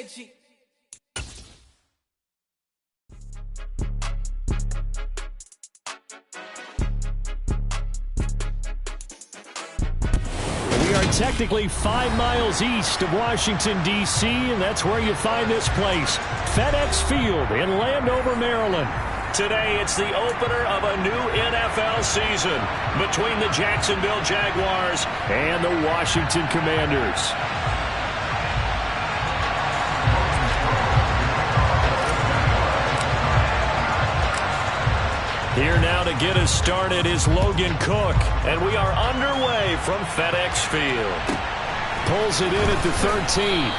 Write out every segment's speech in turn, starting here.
We are technically 5 miles east of Washington, D.C., and that's where you find this place, FedEx Field in Landover, Maryland. Today, it's the opener of a new NFL season between the Jacksonville Jaguars and the Washington Commanders. Here now to get us started is Logan Cook, and we are underway from FedEx Field. Pulls it in at the 13.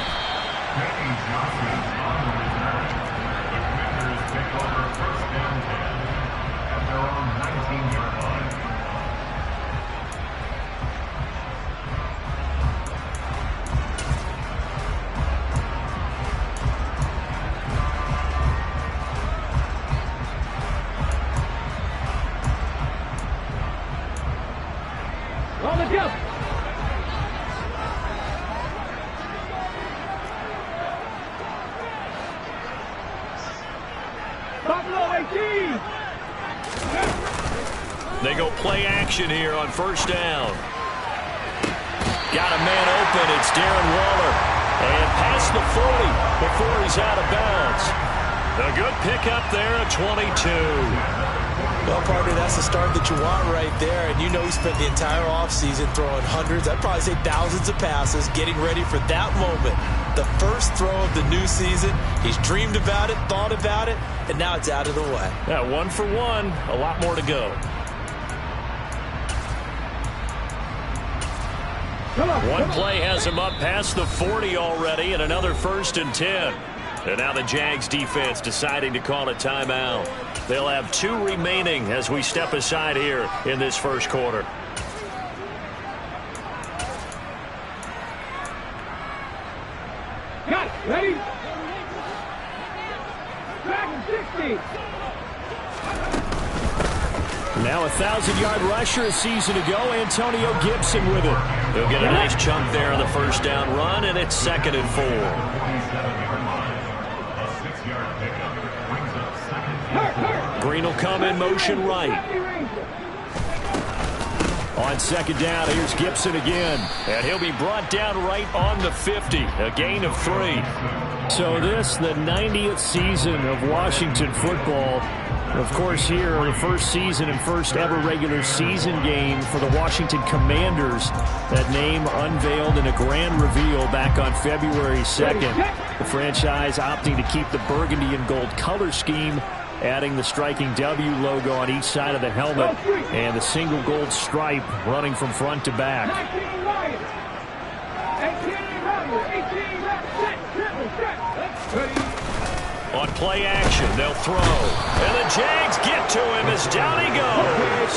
They go play action here on first down. Got a man open. It's Darren Waller. And past the 40 before he's out of bounds. A good pickup there at 22. Well, partner, that's the start that you want right there. And you know he spent the entire offseason throwing hundreds, I'd probably say thousands of passes, getting ready for that moment. The first throw of the new season. He's dreamed about it, thought about it, and now it's out of the way. Yeah, 1 for 1. A lot more to go. One play has him up past the 40 already, and another 1st and 10. And now the Jags defense deciding to call a timeout. They'll have 2 remaining as we step aside here in this first quarter. Got it. Ready? Back 60. Now a 1,000-yard rusher a season ago, Antonio Gibson with it. He'll get a nice chunk there on the first down run, and it's 2nd and 4. Green will come in motion right. On 2nd down, here's Gibson again. And he'll be brought down right on the 50. A gain of 3. So this, the 90th season of Washington football. Of course, here, the first season and first ever regular season game for the Washington Commanders. That name unveiled in a grand reveal back on February 2nd. The franchise opting to keep the burgundy and gold color scheme, adding the striking W logo on each side of the helmet and the single gold stripe running from front to back. On play action, they'll throw. And the Jags get to him as down he goes.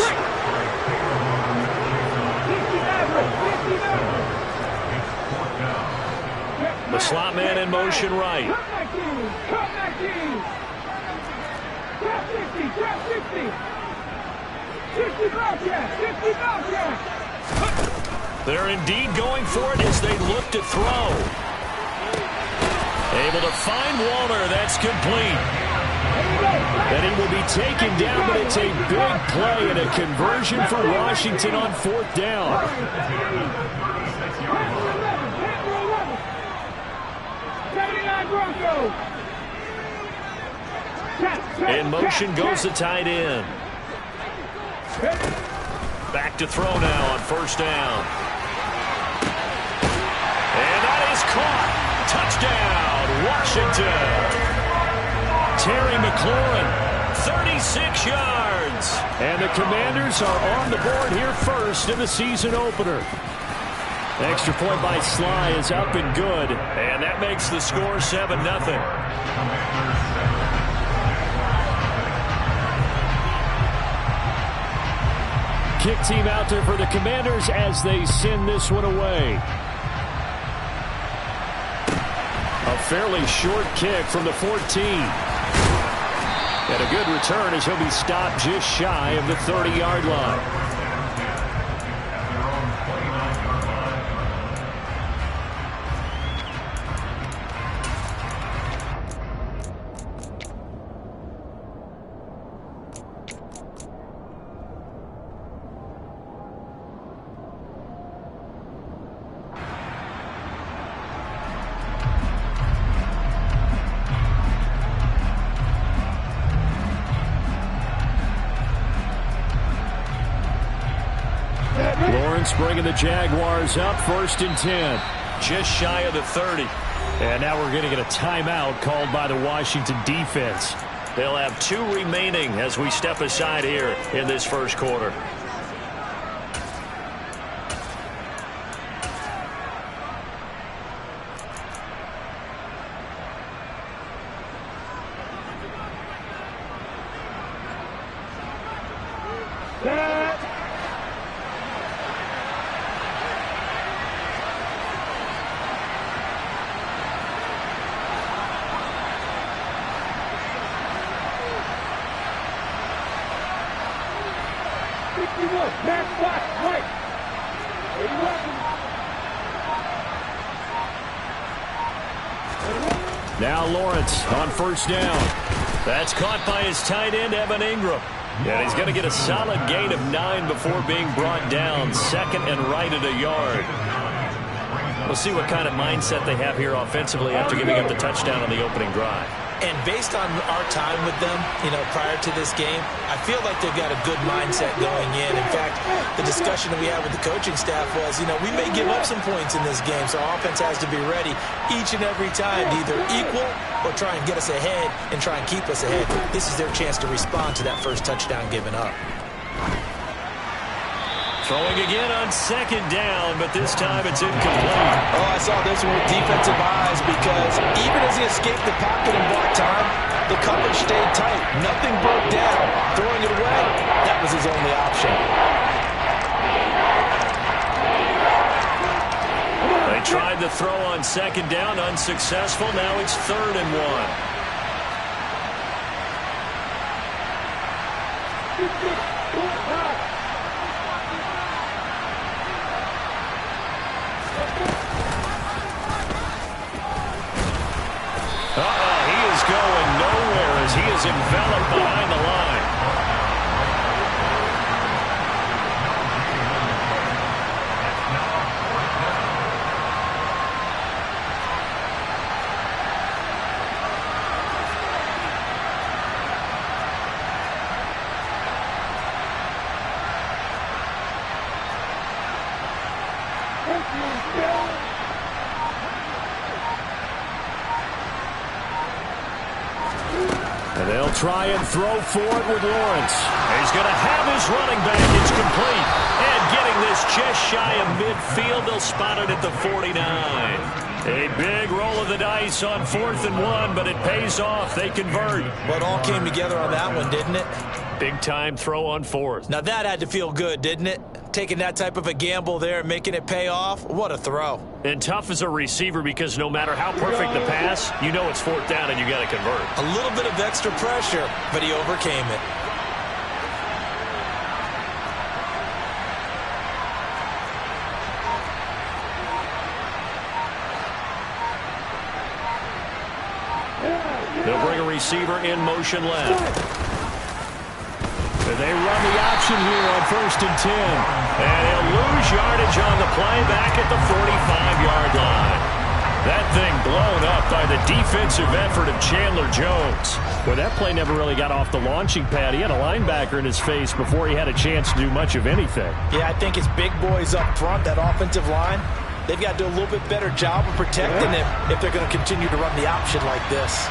The slot man in motion right. They're indeed going for it as they look to throw. Able to find Waller. That's complete. And he will be taken down, but it's a big play and a conversion for Washington on 4th down. In motion goes the tight end. Back to throw now on first down. And that is caught. Touchdown, Washington. Terry McLaurin, 36 yards. And the Commanders are on the board here first in the season opener. Extra point by Sly is up and good. And that makes the score 7-0. Kick team out there for the Commanders as they send this one away. A fairly short kick from the 14. And a good return as he'll be stopped just shy of the 30-yard line. It's bringing the Jaguars up 1st and 10. Just shy of the 30. And now we're going to get a timeout called by the Washington defense. They'll have 2 remaining as we step aside here in this first quarter. Now Lawrence on 1st down. That's caught by his tight end, Evan Ingram. And he's going to get a solid gain of 9 before being brought down. 2nd and right at a yard. We'll see what kind of mindset they have here offensively after giving up the touchdown on the opening drive. And based on our time with them, prior to this game, I feel like they've got a good mindset going in. In fact, the discussion that we had with the coaching staff was, we may give up some points in this game, so our offense has to be ready each and every time to either equal or try and get us ahead and try and keep us ahead. This is their chance to respond to that first touchdown given up. Throwing again on 2nd down, but this time it's incomplete. Oh, I saw this one with defensive eyes because even as he escaped the pocket and bought time, the coverage stayed tight. Nothing broke down. Throwing it away, that was his only option. They tried the throw on 2nd down, unsuccessful. Now it's 3rd and 1. He is going nowhere as he is enveloped behind the line. And they'll try and throw for it with Lawrence. He's going to have his running back. It's complete. And getting this just shy of midfield. They'll spot it at the 49. A big roll of the dice on 4th and 1, but it pays off. They convert. Well, it all came together on that one, didn't it? Big time throw on 4th. Now that had to feel good, didn't it? Taking that type of a gamble there and making it pay off. What a throw. And tough as a receiver because no matter how perfect the pass, you know it's 4th down and you got to convert. A little bit of extra pressure, but he overcame it. They'll bring a receiver in motion left. And they run the option here on 1st and 10. And he'll lose yardage on the play back at the 45-yard line. That thing blown up by the defensive effort of Chandler Jones. Well, that play never really got off the launching pad. He had a linebacker in his face before he had a chance to do much of anything. Yeah, I think it's big boys up front, that offensive line. They've got to do a little bit better job of protecting him if they're going to continue to run the option like this.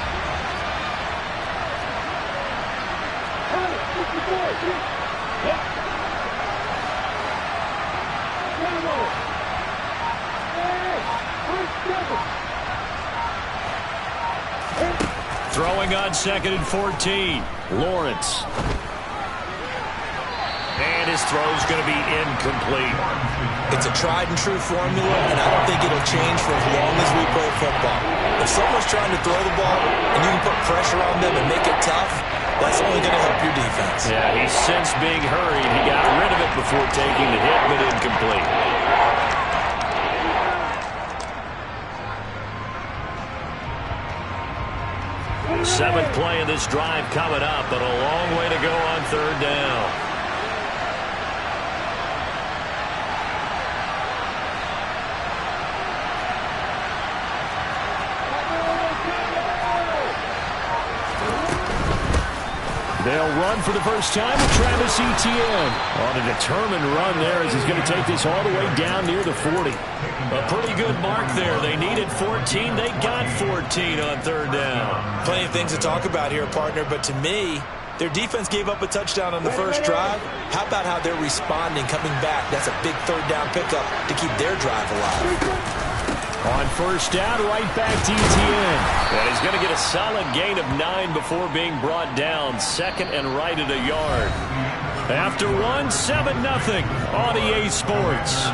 Throwing on 2nd and 14. Lawrence. And his throw's going to be incomplete. It's a tried and true formula, and I don't think it'll change for as long as we play football. If someone's trying to throw the ball and you can put pressure on them and make it tough, that's only going to help your defense. Yeah, he's since being hurried. He got rid of it before taking the hit, but incomplete. Seventh play of this drive coming up, but a long way to go on 3rd down. They'll run for the first time with Travis Etienne. On a determined run there as he's going to take this all the way down near the 40. A pretty good mark there. They needed 14. They got 14 on third down. Plenty of things to talk about here, partner, but to me, their defense gave up a touchdown on the first drive. How about how they're responding, coming back? That's a big third down pickup to keep their drive alive. On first down, right back to Etienne. And he's going to get a solid gain of 9 before being brought down. Second and right at a yard. After 7-0 on EA Sports.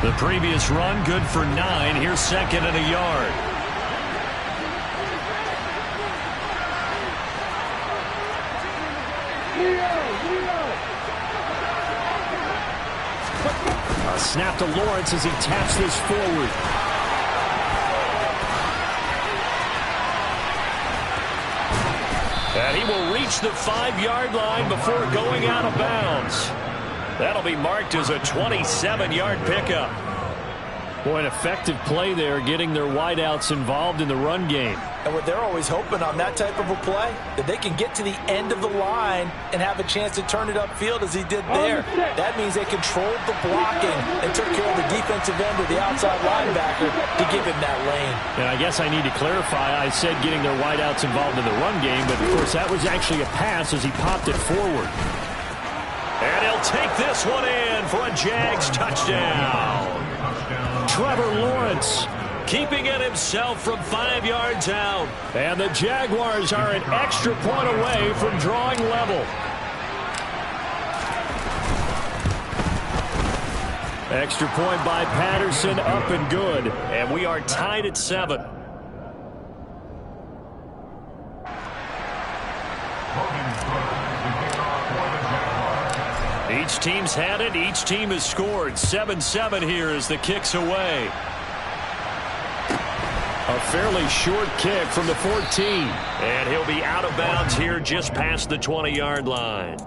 The previous run, good for 9. Here's second and a yard. A snap to Lawrence as he taps this forward. And he will reach the 5-yard line before going out of bounds. That'll be marked as a 27-yard pickup. Boy, an effective play there, getting their wideouts involved in the run game. And what they're always hoping on that type of a play, that they can get to the end of the line and have a chance to turn it upfield as he did there. That means they controlled the blocking and took care of the defensive end or the outside linebacker to give him that lane. And I guess I need to clarify, I said getting their wideouts involved in the run game, but of course that was actually a pass as he popped it forward. And he'll take this one in for a Jags touchdown. Trevor Lawrence keeping it himself from 5 yards out. And the Jaguars are an extra point away from drawing level. Extra point by Patterson, up and good. And we are tied at 7. Each team's had it. Each team has scored. 7-7 here as the kick's away. A fairly short kick from the 14. And he'll be out of bounds here just past the 20-yard line.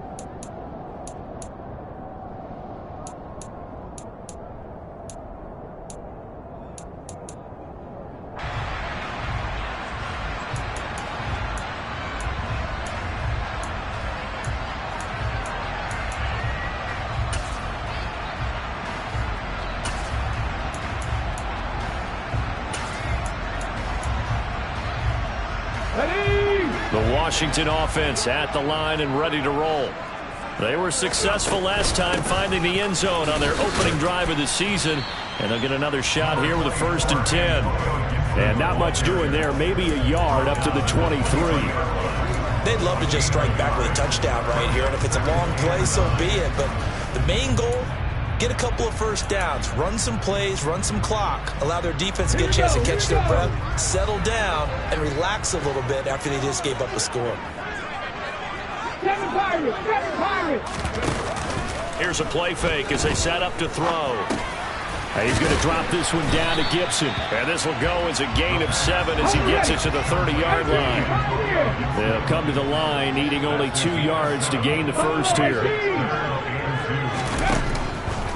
The Washington offense at the line and ready to roll. They were successful last time finding the end zone on their opening drive of the season. And they'll get another shot here with a 1st and 10. And not much doing there. Maybe a yard up to the 23. They'd love to just strike back with a touchdown right here. And if it's a long play, so be it. But the main goal, get a couple of first downs, run some plays, run some clock, allow their defense to get a chance to catch their breath, settle down, and relax a little bit after they just gave up a score. Here's a play fake as they set up to throw. He's going to drop this one down to Gibson. And this will go as a gain of 7 as he gets it to the 30-yard line. They'll come to the line, needing only 2 yards to gain the first here.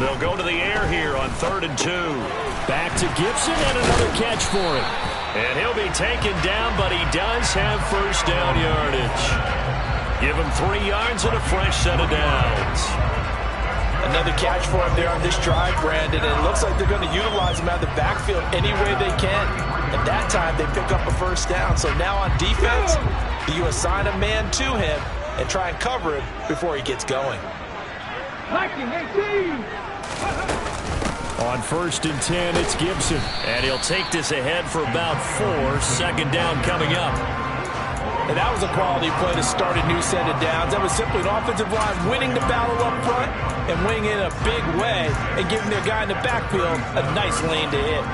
They'll go to the air here on 3rd and 2. Back to Gibson and another catch for him. And he'll be taken down, but he does have first down yardage. Give him 3 yards and a fresh set of downs. Another catch for him there on this drive, Brandon, and it looks like they're going to utilize him out of the backfield any way they can. At that time, they pick up a first down. So now on defense, you assign a man to him and try and cover him before he gets going. On 1st and 10, it's Gibson. And he'll take this ahead for about 4. 2nd down coming up. And that was a quality play to start a new set of downs. That was simply an offensive line winning the battle up front and winning in a big way and giving their guy in the backfield a nice lane to hit.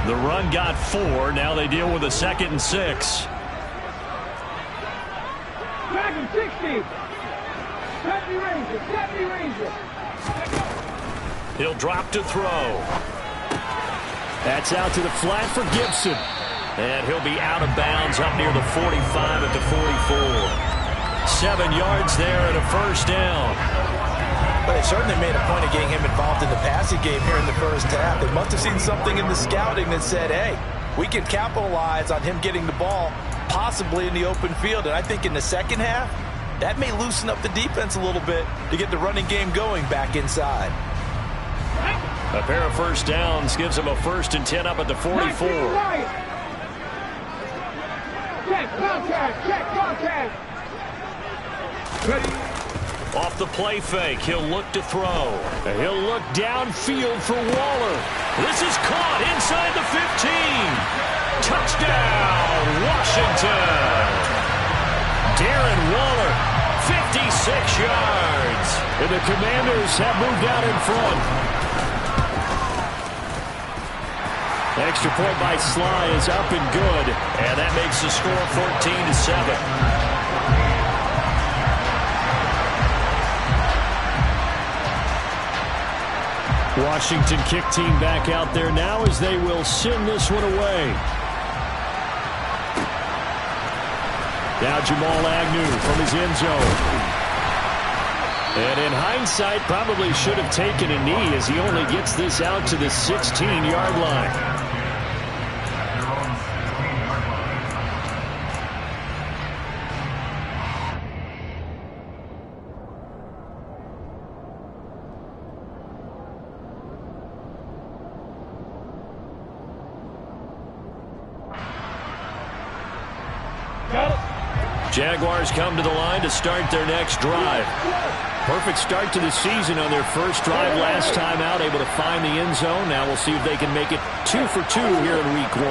The run got 4. Now they deal with a 2nd and 6. Second 60. 70 Ranger. 70 Ranger. He'll drop to throw. That's out to the flat for Gibson. And he'll be out of bounds up near the 45 at the 44. 7 yards there and a first down. But they certainly made a point of getting him involved in the passing game here in the first half. They must have seen something in the scouting that said, hey, we can capitalize on him getting the ball, possibly in the open field. And I think in the second half, that may loosen up the defense a little bit to get the running game going back inside. A pair of first downs gives him a 1st and 10 up at the 44. Check contact. Check contact. Ready. Off the play fake, he'll look to throw. He'll look downfield for Waller. This is caught inside the 15. Touchdown, Washington. Darren Waller, 56 yards. And the Commanders have moved out in front. Extra point by Sly is up and good. And that makes the score 14-7. Washington kick team back out there now as they will send this one away. Now Jamal Agnew from his end zone. And in hindsight, probably should have taken a knee as he only gets this out to the 16-yard line. Jaguars come to the line to start their next drive. Perfect start to the season on their first drive last time out, able to find the end zone. Now we'll see if they can make it 2 for 2 here in week 1.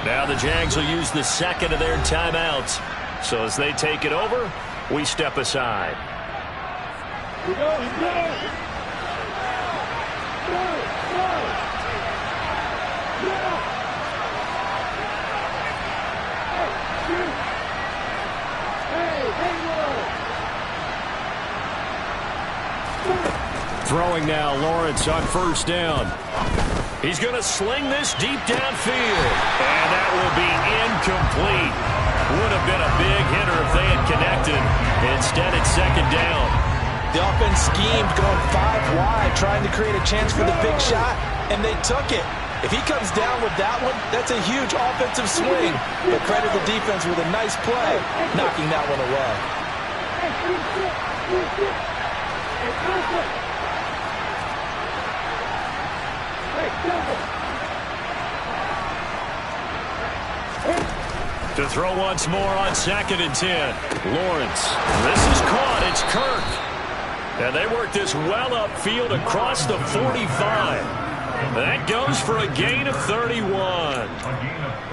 Now the Jags will use the second of their timeouts. So as they take it over, we step aside. Throwing now, Lawrence on first down. He's going to sling this deep downfield. And that will be incomplete. Would have been a big hitter if they had connected. Instead, it's second down. The offense schemed going 5 wide, trying to create a chance for the big shot, and they took it. If he comes down with that one, that's a huge offensive swing. But credit the defense with a nice play, knocking that one away. To throw once more on 2nd and 10. Lawrence. This is caught. It's Kirk. And they work this well upfield across the 45. That goes for a gain of 31.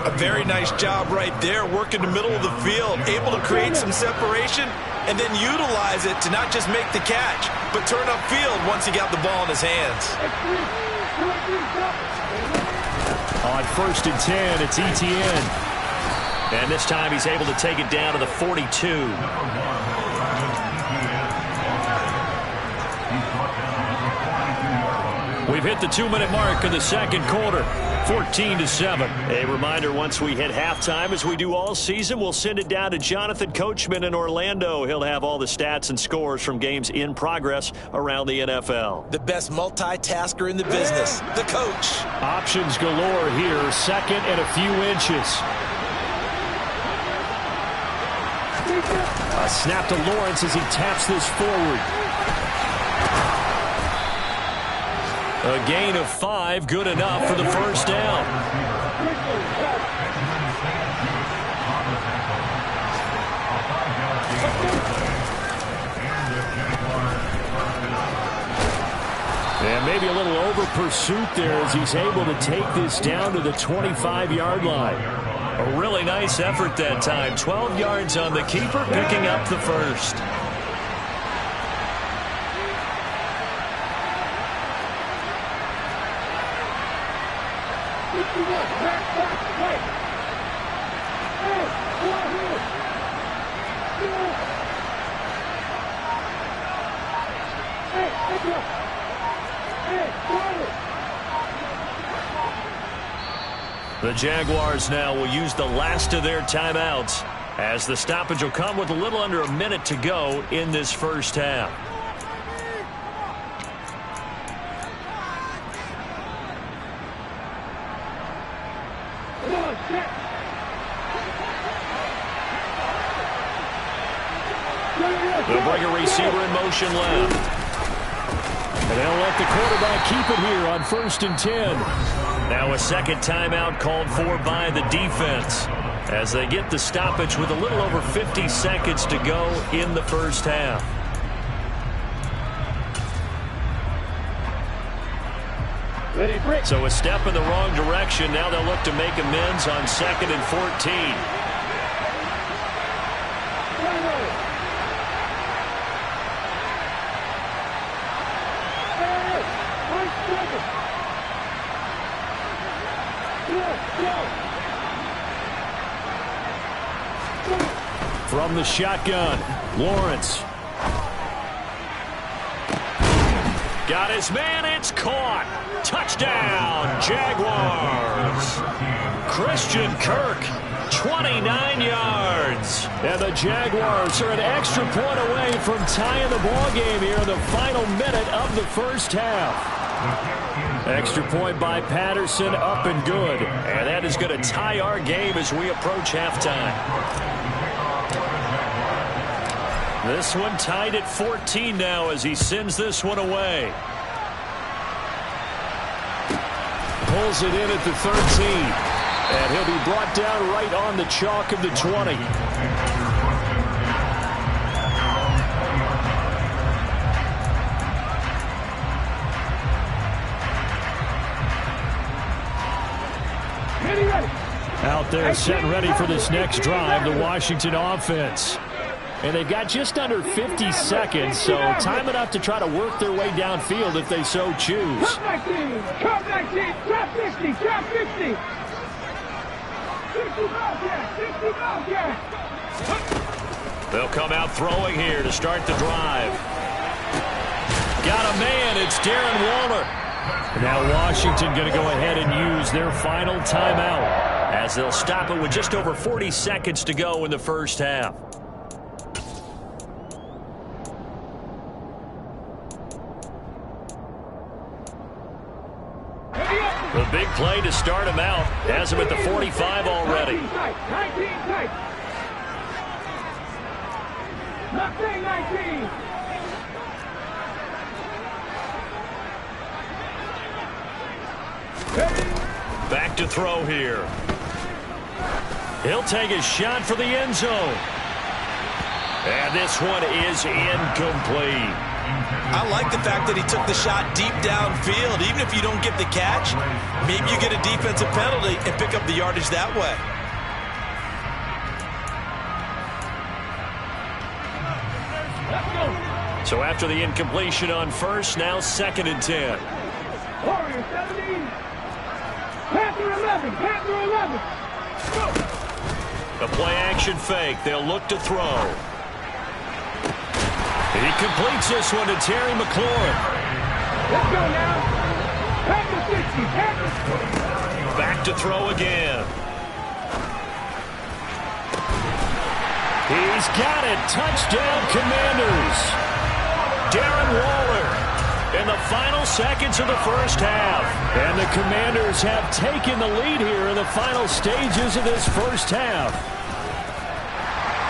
A very nice job right there, working the middle of the field, able to create some separation and then utilize it to not just make the catch, but turn upfield once he got the ball in his hands. On 1st and 10, it's ETN. And this time he's able to take it down to the 42. We've hit the 2-minute mark in the second quarter, 14-7. A reminder, once we hit halftime, as we do all season, we'll send it down to Jonathan Coachman in Orlando. He'll have all the stats and scores from games in progress around the NFL. The best multitasker in the business, the coach. Options galore here, second and a few inches. A snap to Lawrence as he taps this forward. A gain of 5, good enough for the first down. And maybe a little over pursuit there as he's able to take this down to the 25-yard line. A really nice effort that time. 12 yards on the keeper, picking up the first. The Jaguars now will use the last of their timeouts, as the stoppage will come with a little under a minute to go in this first half. They'll bring a receiver in motion left. And they'll let the quarterback keep it here on 1st and 10. Now a second timeout called for by the defense as they get the stoppage with a little over 50 seconds to go in the first half. So a step in the wrong direction. Now they'll look to make amends on 2nd and 14. From the shotgun, Lawrence. Got his man, it's caught. Touchdown, Jaguars. Christian Kirk, 29 yards. And the Jaguars are an extra point away from tying the ball game here in the final minute of the first half. Extra point by Patterson, up and good. And that is going to tie our game as we approach halftime. This one tied at 14 now as he sends this one away. Pulls it in at the 13. And he'll be brought down right on the chalk of the 20. Out there set and ready for this next drive, the Washington offense. And they've got just under 50 seconds, so time enough to try to work their way downfield if they so choose. Trap 19, trap 19, trap 50, trap 50. 60 Bobcats. They'll come out throwing here to start the drive. Got a man, it's Darren Waller. Now Washington going to go ahead and use their final timeout as they'll stop it with just over 40 seconds to go in the first half. The big play to start him out. Has him at the 45 already. 19 tight. Not saying 19. Back to throw here. He'll take a shot for the end zone. And this one is incomplete. I like the fact that he took the shot deep downfield. Even if you don't get the catch, maybe you get a defensive penalty and pick up the yardage that way. So after the incompletion on first, now 2nd and 10. Warrior 17. Panther 11. Panther 11. The play action fake. They'll look to throw. He completes this one to Terry McLaurin. Let's go now. Panther 60. Panther. Back to throw again. He's got it. Touchdown, Commanders. Darren Waller in the final seconds of the first half. And the Commanders have taken the lead here in the final stages of this first half.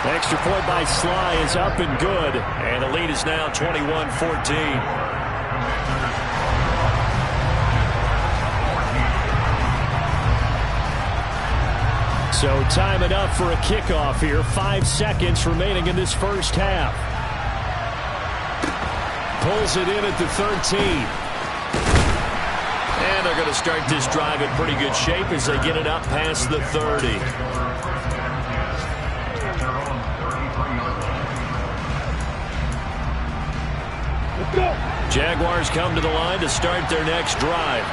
Extra point by Sly is up and good. And the lead is now 21-14. So time enough for a kickoff here. 5 seconds remaining in this first half. Pulls it in at the 13. And they're going to start this drive in pretty good shape as they get it up past the 30. Jaguars come to the line to start their next drive.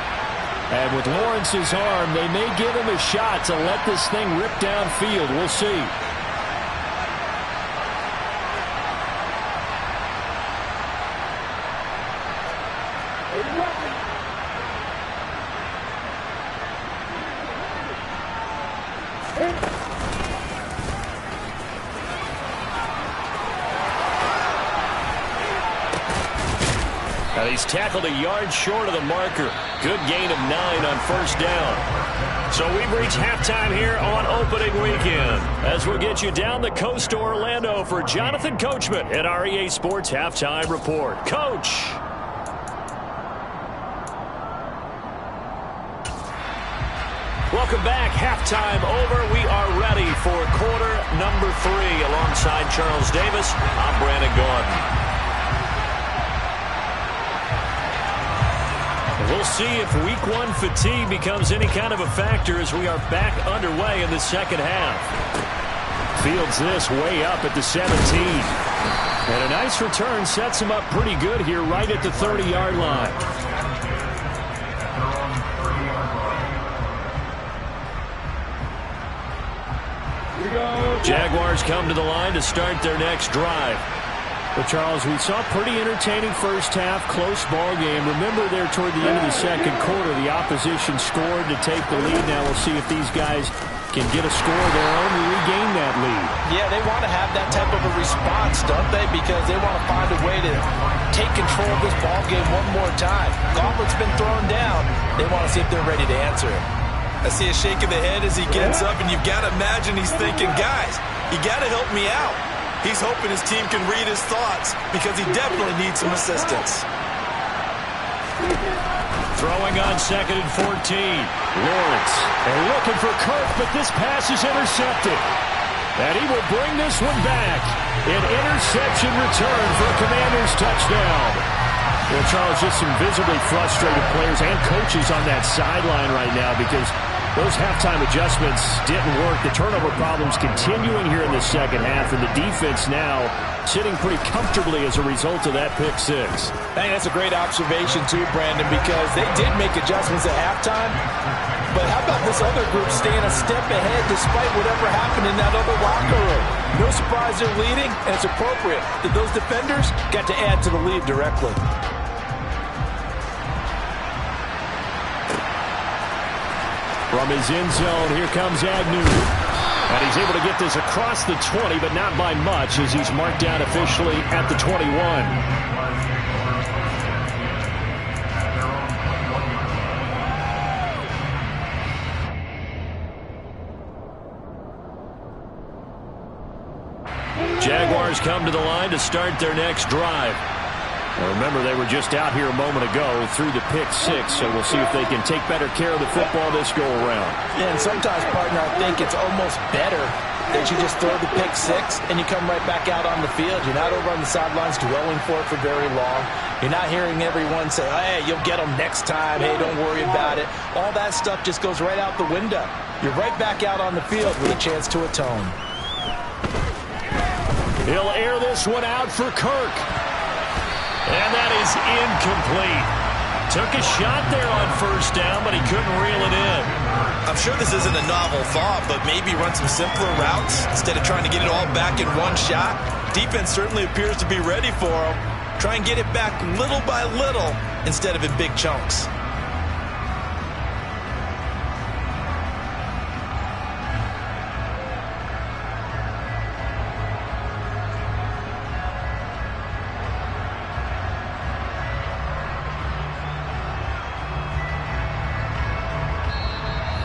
And with Lawrence's arm, they may give him a shot to let this thing rip downfield. We'll see. He's tackled a yard short of the marker. Good gain of 9 on first down. So we've reached halftime here on opening weekend, as we'll get you down the coast to Orlando for Jonathan Coachman at our EA Sports Halftime Report. Coach. Welcome back. Halftime over. We are ready for quarter number 3. Alongside Charles Davis, I'm Brandon Gaudin. We'll see if week 1 fatigue becomes any kind of a factor as we are back underway in the second half. Fields this way up at the 17. And a nice return sets him up pretty good here right at the 30-yard line. Jaguars come to the line to start their next drive. Well, Charles, we saw a pretty entertaining first half, close ball game. Remember there toward the end of the second quarter, the opposition scored to take the lead. Now we'll see if these guys can get a score of their own to regain that lead. Yeah, they want to have that type of a response, don't they? Because they want to find a way to take control of this ball game one more time. Gauntlet's been thrown down. They want to see if they're ready to answer it. I see a shake of the head as he gets up, and you've got to imagine he's thinking, guys, you got to help me out. He's hoping his team can read his thoughts because he definitely needs some assistance. Throwing on 2nd and 14. Lawrence. And looking for Kirk, but this pass is intercepted. And he will bring this one back. An interception return for a Commanders touchdown. Well, Charles, just some visibly frustrated players and coaches on that sideline right now because those halftime adjustments didn't work. The turnover problems continuing here in the second half, and the defense now sitting pretty comfortably as a result of that pick 6. I think that's a great observation too, Brandon, because they did make adjustments at halftime. But how about this other group staying a step ahead despite whatever happened in that other locker room? No surprise they're leading, and it's appropriate that those defenders got to add to the lead directly. From his end zone, here comes Agnew. And he's able to get this across the 20, but not by much as he's marked down officially at the 21. Jaguars come to the line to start their next drive. Well, remember, they were just out here a moment ago through the pick 6, so we'll see if they can take better care of the football this go-around. Yeah, and sometimes, partner, I think it's almost better that you just throw the pick 6 and you come right back out on the field. You're not over on the sidelines dwelling for it for very long. You're not hearing everyone say, hey, you'll get them next time. Hey, don't worry about it. All that stuff just goes right out the window. You're right back out on the field with a chance to atone. He'll air this one out for Kirk. And that is incomplete. Took a shot there on first down, but he couldn't reel it in. I'm sure this isn't a novel thought, but maybe run some simpler routes instead of trying to get it all back in one shot. Defense certainly appears to be ready for him. Try and get it back little by little instead of in big chunks.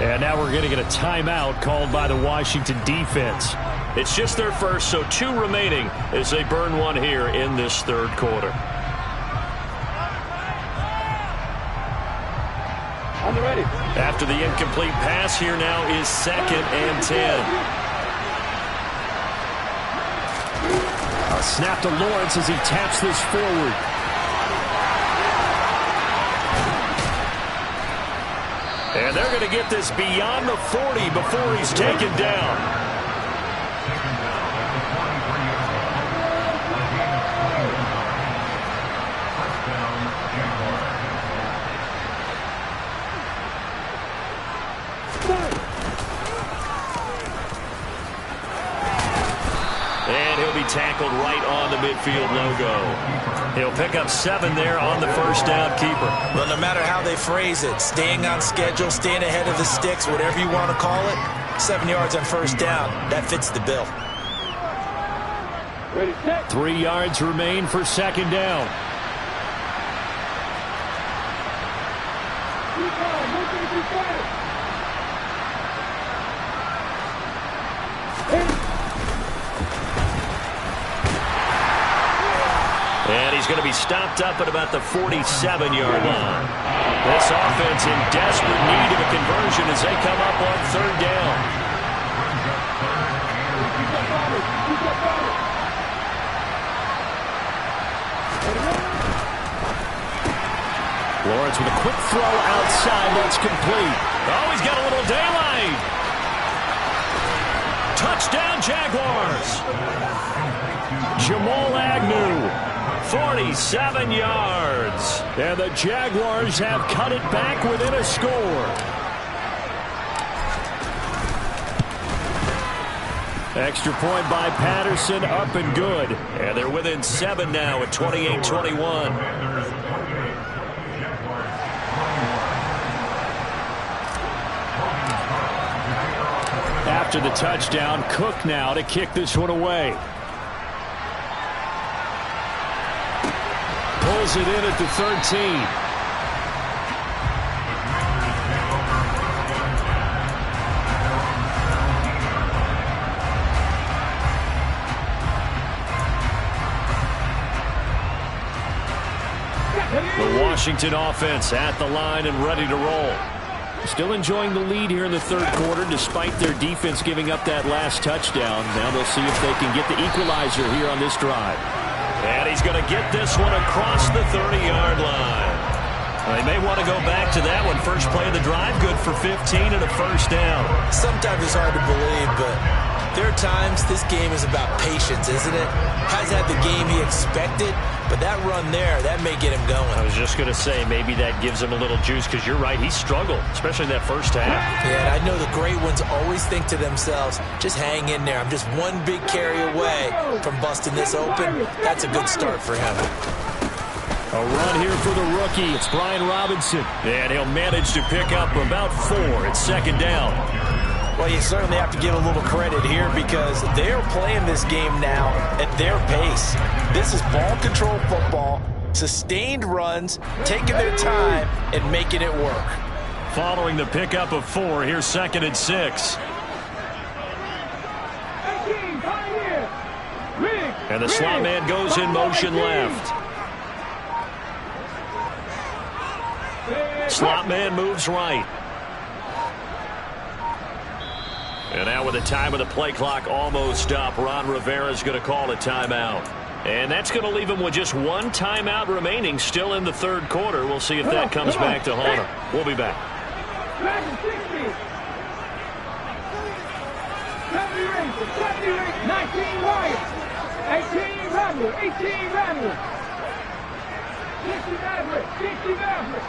And now we're going to get a timeout called by the Washington defense. It's just their first, so 2 remaining as they burn one here in this third quarter. On the ready. After the incomplete pass, here now is 2nd and 10. A snap to Lawrence as he taps this forward. And they're going to get this beyond the 40 before he's taken down. And he'll be tackled right on the midfield logo. He'll pick up 7 there on the first down keeper. Well, no matter how they phrase it, staying on schedule, staying ahead of the sticks, whatever you want to call it, 7 yards on first down, that fits the bill. 3 yards remain for second down. And he's going to be stopped up at about the 47-yard line. This offense in desperate need of a conversion as they come up on third down. Lawrence with a quick throw outside. That's complete. Oh, he's got a little daylight. Touchdown, Jaguars. Jamal Agnew. 47 yards. And the Jaguars have cut it back within a score. Extra point by Patterson, up and good. And they're within 7 now at 28-21. After the touchdown, Cook now to kick this one away. Pulls it in at the 13. The Washington offense at the line and ready to roll. Still enjoying the lead here in the third quarter despite their defense giving up that last touchdown. Now they'll see if they can get the equalizer here on this drive. And he's going to get this one across the 30-yard line. They may want to go back to that one. First play of the drive, good for 15 and a first down. Sometimes it's hard to believe, but there are times this game is about patience, isn't it? Hasn't had the game he expected, but that run there, that may get him going. I was just going to say, maybe that gives him a little juice, because you're right, he struggled, especially in that first half. Yeah, I know the great ones always think to themselves, just hang in there. I'm just one big carry away from busting this open. That's a good start for him. A run here for the rookie. It's Brian Robinson. And he'll manage to pick up about 4 at second down. Well, you certainly have to give a little credit here because they're playing this game now at their pace. This is ball control football, sustained runs, taking their time, and making it work. Following the pickup of 4, here's 2nd and 6. And the slot man goes in motion left. Slot man moves right. And now with the time of the play clock almost up, Ron Rivera's going to call a timeout. And that's going to leave him with just 1 timeout remaining still in the third quarter. We'll see if that comes back to haunt him. We'll be back. 19 Wyatt, 18 Randall, 18 Randall, 60 Maverick, 60 Maverick.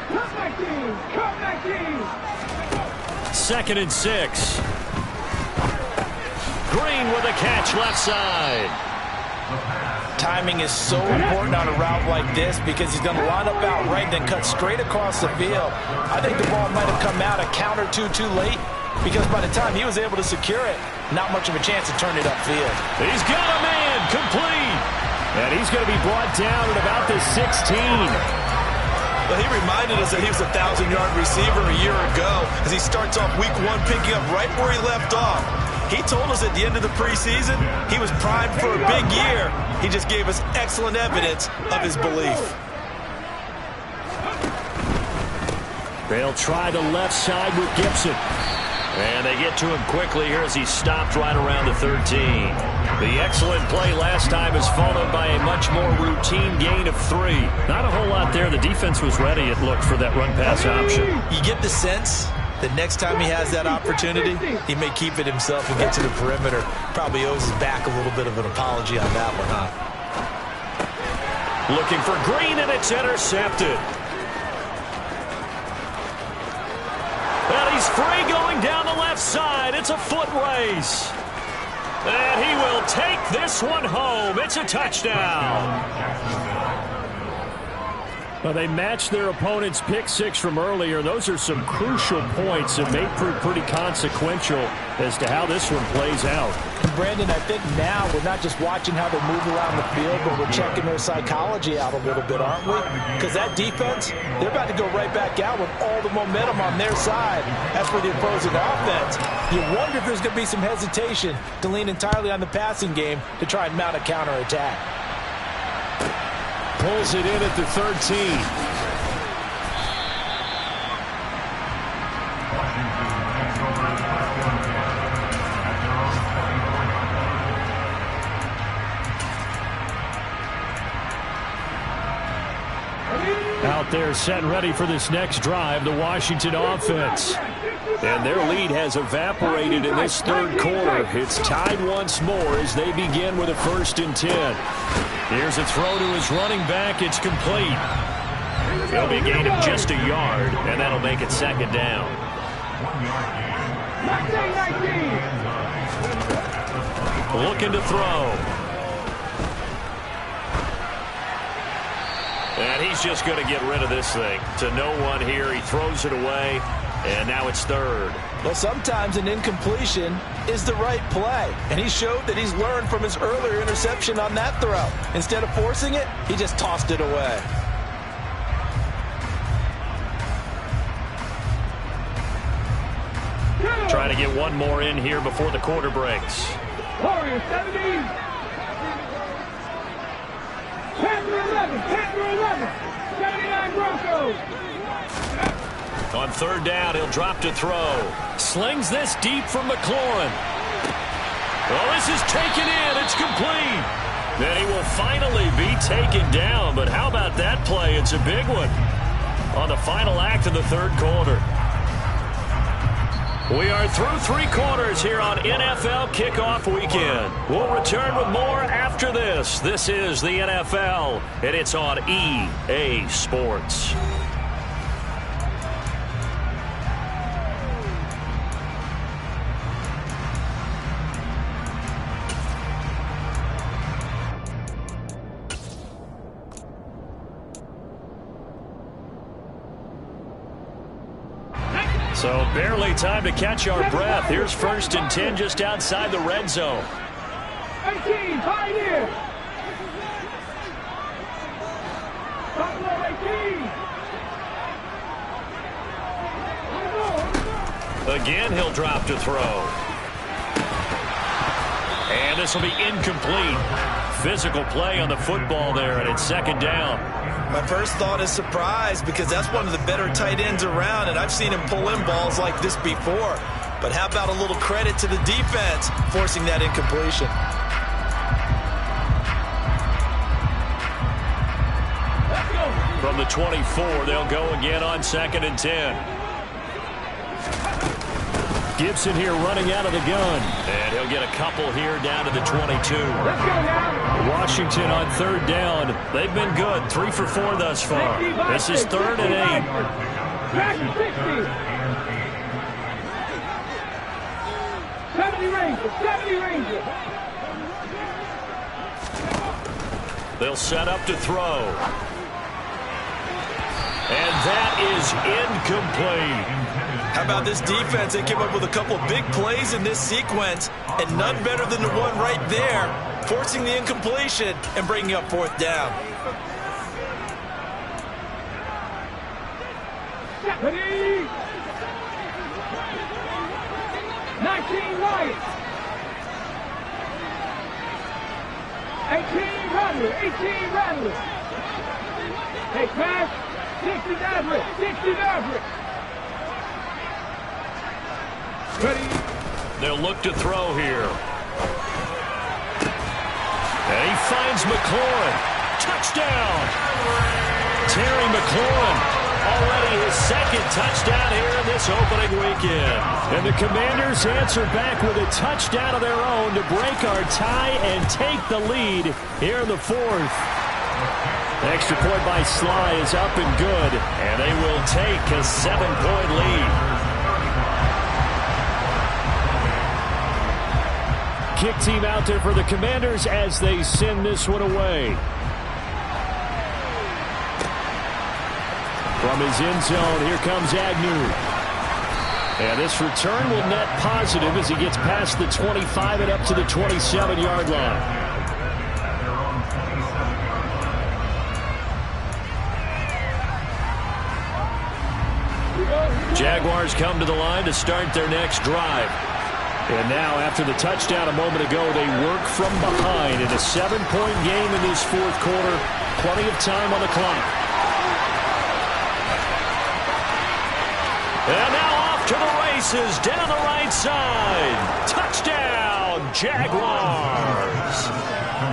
Come 19. 2nd and 6. Green with a catch left side. Timing is so important on a route like this because he's going to line up out right and then cut straight across the field. I think the ball might have come out a count or two too late because by the time he was able to secure it, not much of a chance to turn it upfield. He's got a man complete. And he's going to be brought down at about the 16. Well, he reminded us that he was a 1,000-yard receiver a year ago as he starts off week 1 picking up right where he left off. He told us at the end of the preseason he was primed for a big year. He just gave us excellent evidence of his belief. They'll try the left side with Gibson. And they get to him quickly here as he's stopped right around the 13. The excellent play last time is followed by a much more routine gain of 3. Not a whole lot there. The defense was ready, it looked, for that run-pass option. You get the sense that next time he has that opportunity, he may keep it himself and get to the perimeter. Probably owes his back a little bit of an apology on that one, huh? Looking for Green, and it's intercepted. And he's free going down the left side. It's a foot race. And he will take this one home. It's a touchdown. Well, they matched their opponent's pick 6 from earlier. Those are some crucial points that may prove pretty consequential as to how this one plays out. Brandon, I think now we're not just watching how they move around the field, but we're checking their psychology out a little bit, aren't we? Because that defense, they're about to go right back out with all the momentum on their side. As for the opposing offense, you wonder if there's going to be some hesitation to lean entirely on the passing game to try and mount a counterattack. Pulls it in at the 13. Out there set and ready for this next drive, the Washington offense. And their lead has evaporated in this third quarter. It's tied once more as they begin with a 1st and 10. Here's a throw to his running back. It's complete. It'll be a gain of just a yard, and that'll make it 2nd down. Looking to throw. And he's just going to get rid of this thing. To no one here. He throws it away, and now it's 3rd. Well, sometimes an incompletion is the right play, and he showed that he's learned from his earlier interception on that throw. Instead of forcing it, he just tossed it away. Trying to get one more in here before the quarter breaks. Warriors 70. Panther 11, Panther 11, 79 Broncos. On 3rd down, he'll drop to throw. Slings this deep from McLaurin. Well, this is taken in. It's complete. Then he will finally be taken down. But how about that play? It's a big one on the final act of the 3rd quarter. We are through 3 quarters here on NFL Kickoff Weekend. We'll return with more after this. This is the NFL, and it's on EA Sports. So barely time to catch our breath. Here's 1st and 10 just outside the red zone. 18, Pioneer. Buffalo 18. Again, he'll drop to throw. And this will be incomplete. Physical play on the football there, and it's 2nd down. My first thought is surprise, because that's one of the better tight ends around, and I've seen him pull in balls like this before. But how about a little credit to the defense forcing that incompletion? From the 24, they'll go again on 2nd and 10. Gibson here running out of the gun. And he'll get a couple here down to the 22. Let's go now. Washington on 3rd down. They've been good. 3 for 4 thus far. This is 3rd and 8. Back to 60. 70 Rangers. 70 Rangers. They'll set up to throw. And that is incomplete. How about this defense? They came up with a couple big plays in this sequence, and none better than the one right there, forcing the incompletion and bringing up 4th down. Ready? 19 Lions. 18 Rattlers. 18 Rattlers. Hey, pass. 60 Maverick. 60 Maverick. Ready? They'll look to throw here. And he finds McLaurin. Touchdown! Terry McLaurin, already his second touchdown here in this opening weekend. And the Commanders answer back with a touchdown of their own to break our tie and take the lead here in the fourth. Extra point by Sly is up and good, and they will take a 7-point lead. Kick team out there for the Commanders as they send this one away. From his end zone, here comes Agnew. And this return will net positive as he gets past the 25 and up to the 27-yard line. Jaguars come to the line to start their next drive. And now, after the touchdown a moment ago, they work from behind in a 7-point game in this fourth quarter. Plenty of time on the clock. And now off to the races, down the right side. Touchdown, Jaguars.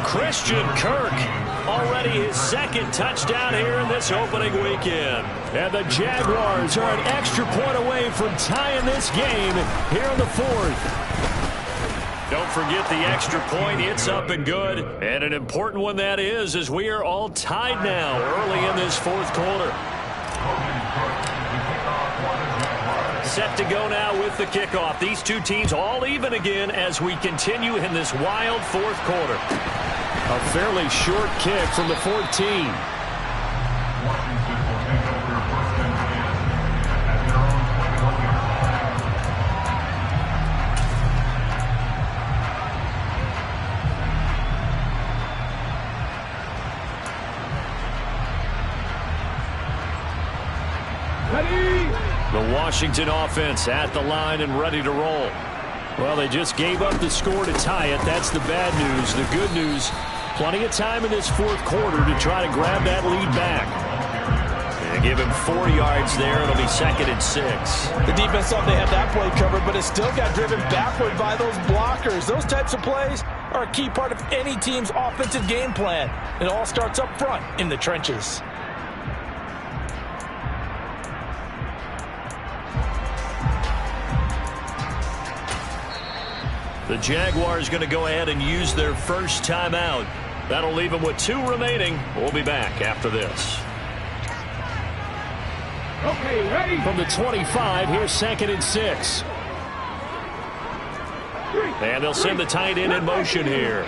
Christian Kirk, already his second touchdown here in this opening weekend. And the Jaguars are an extra point away from tying this game here in the fourth. Don't forget the extra point. It's up and good. And an important one that is, as we are all tied now early in this fourth quarter. Set to go now with the kickoff. These two teams all even again as we continue in this wild fourth quarter. A fairly short kick from the 14. The Washington offense at the line and ready to roll. Well, they just gave up the score to tie it. That's the bad news. The good news, plenty of time in this fourth quarter to try to grab that lead back. And give him 4 yards there. It'll be 2nd and 6. The defense thought they had that play covered, but it still got driven backward by those blockers. Those types of plays are a key part of any team's offensive game plan. It all starts up front in the trenches. The Jaguars going to go ahead and use their first timeout. That'll leave them with 2 remaining. We'll be back after this. Okay, ready? From the 25, here's 2nd and 6. And they'll send the tight end in motion here.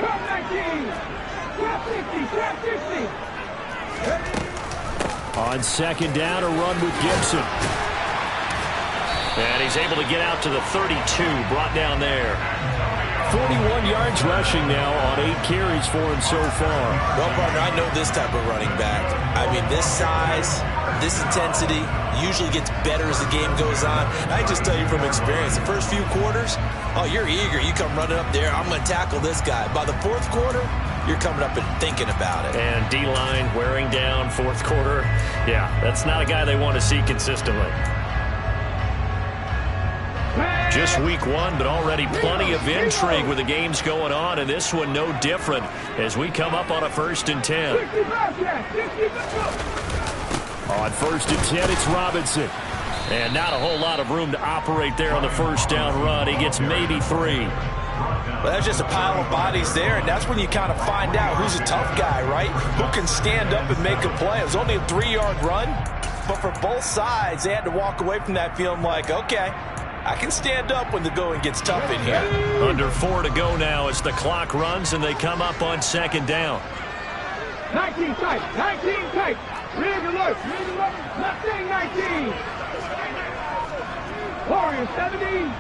On 2nd down, a run with Gibson. And he's able to get out to the 32, brought down there. 41 yards rushing now on 8 carries for him so far. Well, partner, I know this type of running back. I mean, this size, this intensity usually gets better as the game goes on. I just tell you from experience, the first few quarters, oh, you're eager. You come running up there, I'm going to tackle this guy. By the fourth quarter, you're coming up and thinking about it. And D-line wearing down fourth quarter. Yeah, that's not a guy they want to see consistently. Just week 1, but already plenty of intrigue with the games going on, and this one no different as we come up on a 1st and 10. On 1st and 10, it's Robinson. And not a whole lot of room to operate there on the first down run. He gets maybe 3. Well, that's just a pile of bodies there, and that's when you kind of find out who's a tough guy, right? Who can stand up and make a play. It was only a 3-yard run, but for both sides, they had to walk away from that feeling like, okay, I can stand up when the going gets tough in here. Under 4 to go now as the clock runs and they come up on 2nd down. 19 tight, 19 tight. Rig alert, left thing 19. Warriors 17,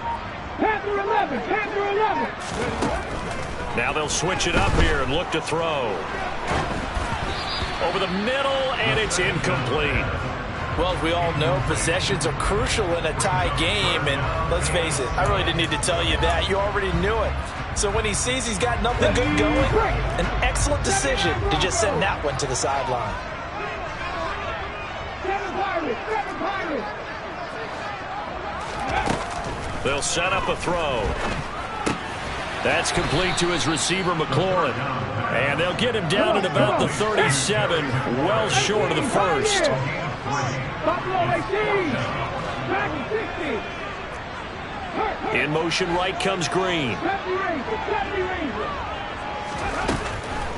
Panther 11, Panther 11. Now they'll switch it up here and look to throw. Over the middle, and it's incomplete. Well, as we all know, possessions are crucial in a tie game, and let's face it, I really didn't need to tell you that. You already knew it. So when he sees he's got nothing good going, an excellent decision to just send that one to the sideline. They'll set up a throw. That's complete to his receiver, McLaurin. And they'll get him down at about the 37, well short of the first. In motion right comes Green.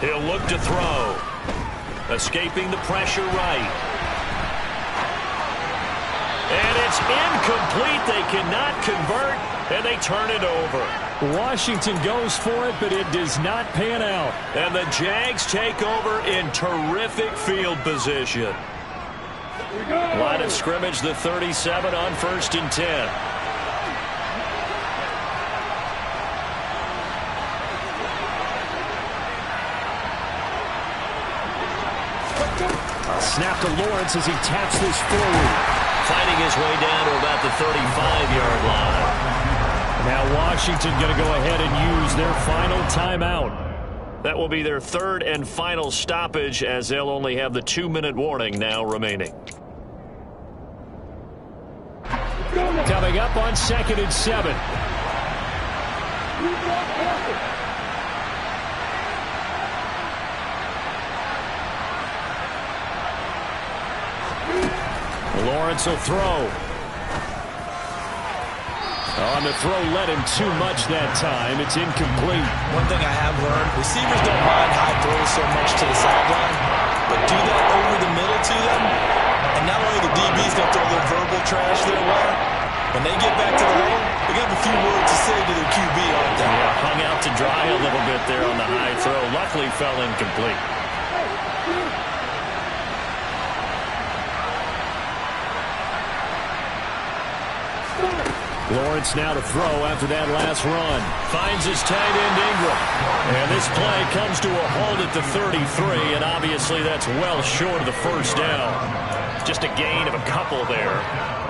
He'll look to throw. Escaping the pressure right. And it's incomplete. They cannot convert, and they turn it over. Washington goes for it, but it does not pan out. And the Jags take over in terrific field position. Line of scrimmage, the 37 on 1st and 10. Snap to Lawrence as he taps this forward. Fighting his way down to about the 35-yard line. Now Washington going to go ahead and use their final timeout. That will be their third and final stoppage, as they'll only have the 2-minute warning now remaining. Coming up on 2nd and 7. Lawrence will throw. On the throw, let him too much that time. It's incomplete. One thing I have learned, receivers don't mind high throws so much to the sideline, but do that over the middle to them, and not only the DB's going to throw a little verbal trash their way, when they get back to the huddle, they're going to have a few words to say to their QB, aren't they? Yeah, hung out to dry a little bit there on the high throw. Luckily fell incomplete. Lawrence now to throw after that last run. Finds his tight end Ingram. And this play comes to a halt at the 33, and obviously that's well short of the first down. Just a gain of a couple there.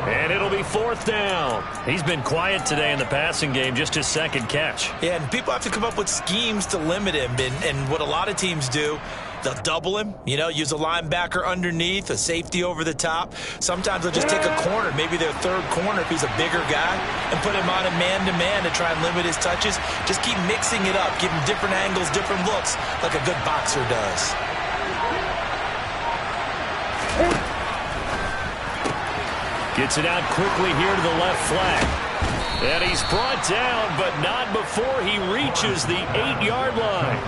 And it'll be 4th down. He's been quiet today in the passing game, just his second catch. Yeah, and people have to come up with schemes to limit him, and what a lot of teams do, they'll double him, use a linebacker underneath, a safety over the top. Sometimes they'll just take a corner, maybe their third corner if he's a bigger guy, and put him on a man-to-man to try and limit his touches. Just keep mixing it up, give him different angles, different looks, like a good boxer does. Gets it out quickly here to the left flank. And he's brought down, but not before he reaches the 8-yard line.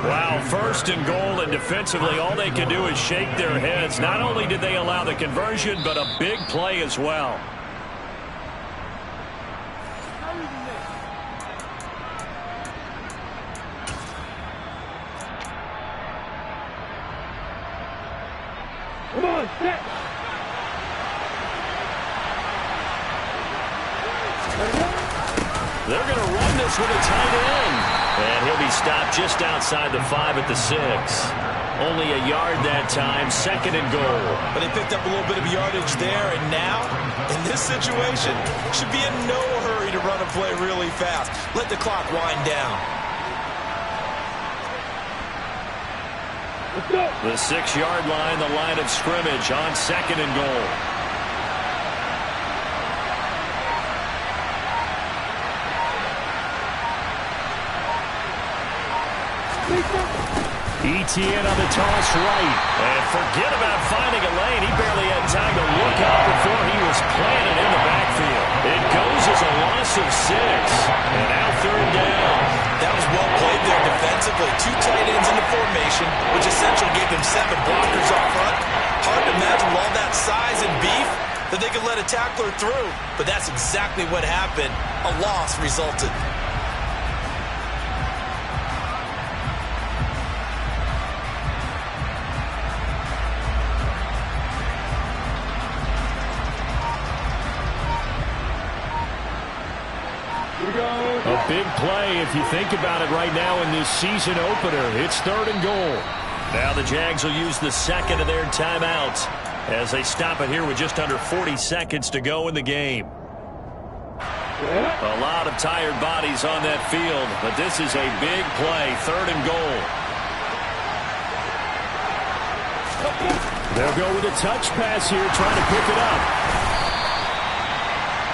Wow, 1st and goal, and defensively all they can do is shake their heads. Not only did they allow the conversion, but a big play as well. Come on, set. They're going to run this with a tight end. And he'll be stopped just outside the 5 at the 6. Only a yard that time, 2nd and goal. But they picked up a little bit of yardage there, and now, in this situation, should be in no hurry to run a play really fast. Let the clock wind down. The 6-yard line, the line of scrimmage on 2nd and goal. ETN on the toss right. And forget about finding a lane. He barely had time to look out before he was planted in the backfield. It goes as a loss of 6. And now 3rd down. That was well played there defensively. 2 tight ends in the formation, which essentially gave them 7 blockers up front. Hard to imagine with all that size and beef that they could let a tackler through. But that's exactly what happened. A loss resulted. A big play if you think about it right now in this season opener. It's 3rd and goal. Now the Jags will use the 2nd of their timeouts as they stop it here with just under 40 seconds to go in the game. A lot of tired bodies on that field, but this is a big play, 3rd and goal. They'll go with a touch pass here, trying to pick it up.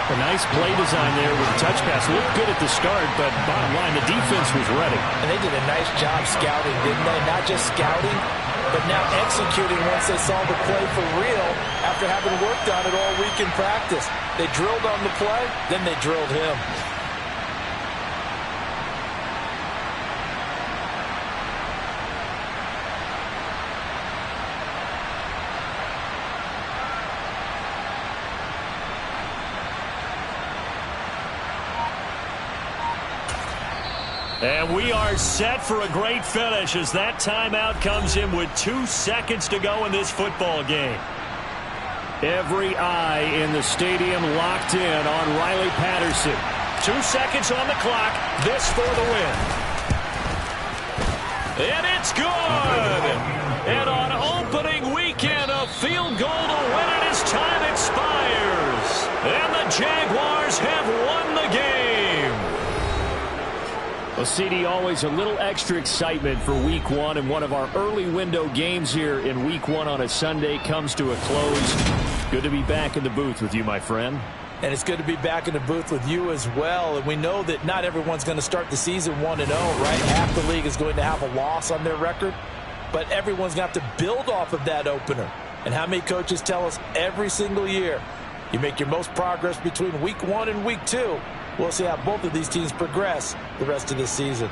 A nice play design there with a touch pass. Looked good at the start, but bottom line, the defense was ready. And they did a nice job scouting, didn't they? Not just scouting, but now executing once they saw the play for real after having worked on it all week in practice. They drilled on the play, then they drilled him. And we are set for a great finish as that timeout comes in with 2 seconds to go in this football game. Every eye in the stadium locked in on Riley Patterson. 2 seconds on the clock. This for the win. And it's good. And on opening weekend, a field goal to win it as time expires. And the Jaguars have won the game. Well, CD, always a little extra excitement for Week 1, and one of our early window games here in Week 1 on a Sunday comes to a close. Good to be back in the booth with you, my friend. And it's good to be back in the booth with you as well. And we know that not everyone's going to start the season 1-0, right? Half the league is going to have a loss on their record. But everyone's going to have to build off of that opener. And how many coaches tell us every single year, you make your most progress between Week 1 and Week 2. We'll see how both of these teams progress the rest of this season.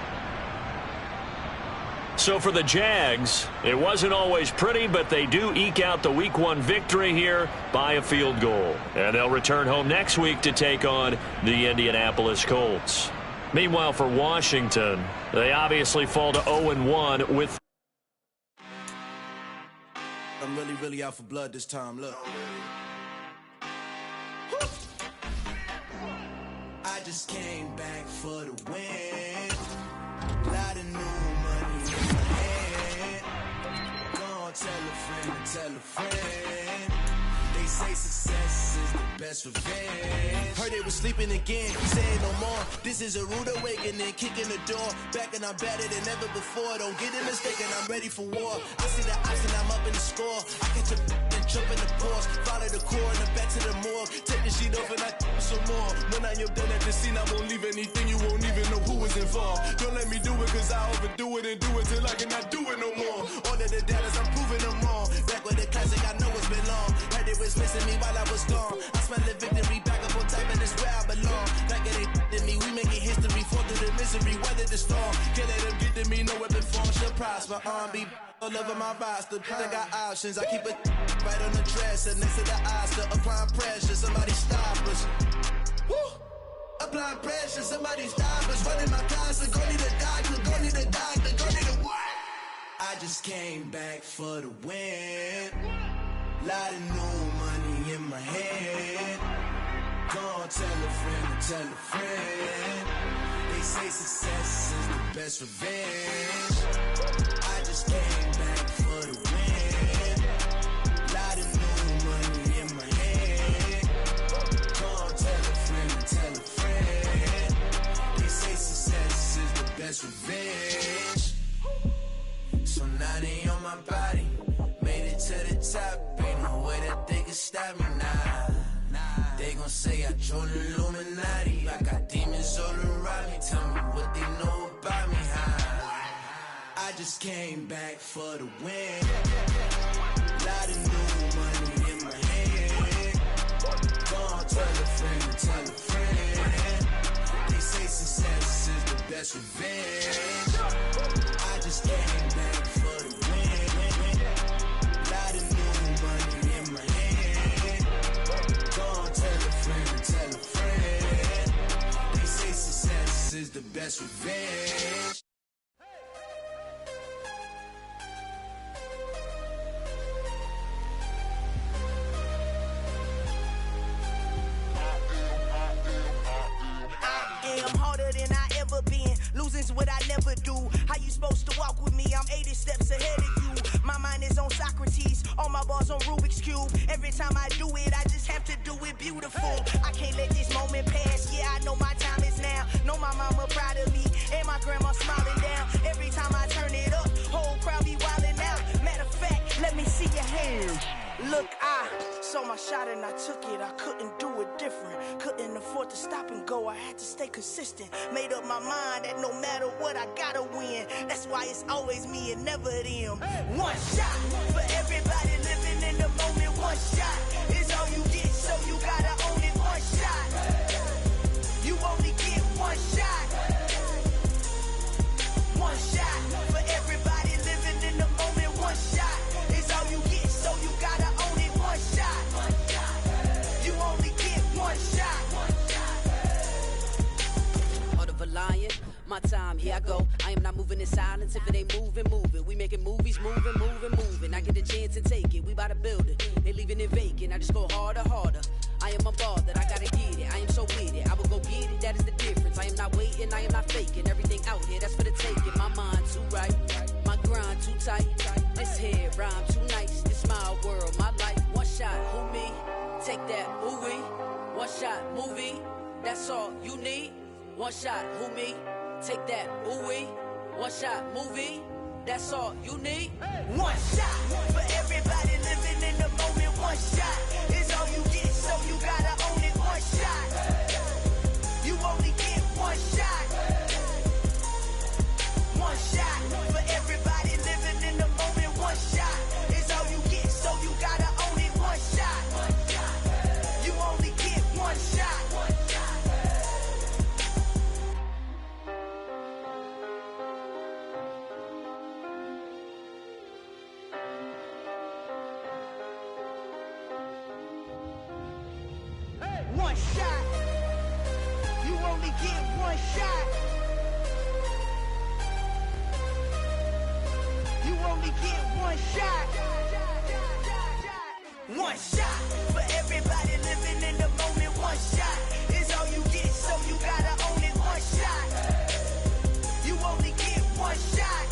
So for the Jags, it wasn't always pretty, but they do eke out the Week 1 victory here by a field goal. And they'll return home next week to take on the Indianapolis Colts. Meanwhile, for Washington, they obviously fall to 0-1 with... I'm really out for blood this time, look. I just came back for the win. Lot of new money in my hand. Go on, tell a friend and tell a friend. They say success is the best revenge. Heard they was sleeping again, saying no more. This is a rude awakening, kicking the door. Back and I'm better than ever before. Don't get it mistaken, I'm ready for war. I see the option, I'm up in the score. I catch a and jump in the Porsche. Follow the core and back to the morgue. Take the sheet off and I some more. When I am done at the scene, I won't leave anything. You won't even know who was involved. Don't let me do it, cause I overdo it and do it till I cannot do it no more. All of the doubters, I'm proving them wrong. Back with the classic, I know it's been long. Heard they was missing me while I was gone. I smell the victory, back up on type, and it's where I belong. Like it ain't to me, we making history. Fall through the misery, weather the storm. Can't let them get to me, no weapon form shall prosper. R&B all over my roster, I got options. I keep it right on the dresser, next to the Oscar. Applying pressure, somebody stop us. Woo! Applying pressure, somebody stop us. Running my closet, go need a doctor, go need a doctor, go need a what? I just came back for the win. Lot of new money in my hand. Go on, tell a friend and tell a friend. They say success is the best revenge. I just came back for the win. Lot of new money in my hand. Go on, tell a friend and tell a friend. They say success is the best revenge. So now they on my body. Made it to the top. Ain't no way that they can stop me now. They gon' say I joined the Illuminati. I got demons all around me. Tell me what they know about me, huh? I just came back for the win. Lot of new money in my hand. Go on, tell a friend and tell a friend. They say success is the best revenge. I just came back for the win. Lot of new money in my hand. Go on, tell a friend and tell a friend. They say success is the best revenge. I'm harder than I ever been. Losing's what I never do. How you supposed to walk with me? I'm 80 steps ahead of you. My mind is on Socrates. All my bars on Rubik's Cube. Every time I do it, I just have to do it beautiful. I can't let this moment pass. Yeah, I know my time is now. Know my mama proud of me. And my grandma smiling down. Every time I turn it up, whole crowd be wildin' out. Matter of fact, let me see your hands. Look, I saw my shot and I took it. I couldn't do it different. Couldn't afford to stop and go. I had to stay consistent. Made up my mind that no matter what, I gotta win. That's why it's always me and never them. One shot for everybody living in the moment. One shot is all you get, so you gotta own it. One shot. You only get one shot. One shot for everybody living in the moment. One shot is all you get, so you gotta own it. One shot. You only get one shot. Heart of a lion, my time, here I go. I am not moving in silence. If it ain't moving, move it. We making movies, moving, moving, moving. I get a chance to take it. We bout to build it. They leaving it vacant. I just go harder, harder. I am a ball that I gotta get it. I am so with it. I will go get it. That is the difference. I am not waiting. I am not faking. Everything out here, that's for the taking. My mind too right. My grind too tight. This head rhyme too nice. This my world, my life. One shot, who me? Take that, who we? One shot, movie. That's all you need. One shot, who me? Take that, who we? One shot, movie. That's all you need. One shot for everybody living in the moment. One shot is all you get, so you gotta own it. One shot. You only get one shot. One shot for everybody living in the moment. One shot is all you get, so you gotta own it. One shot. You only get one shot. One shot. You only get one shot. You only get one shot. One shot for everybody living in the moment. One shot is all you get, so you gotta own it. One shot. You only get one shot.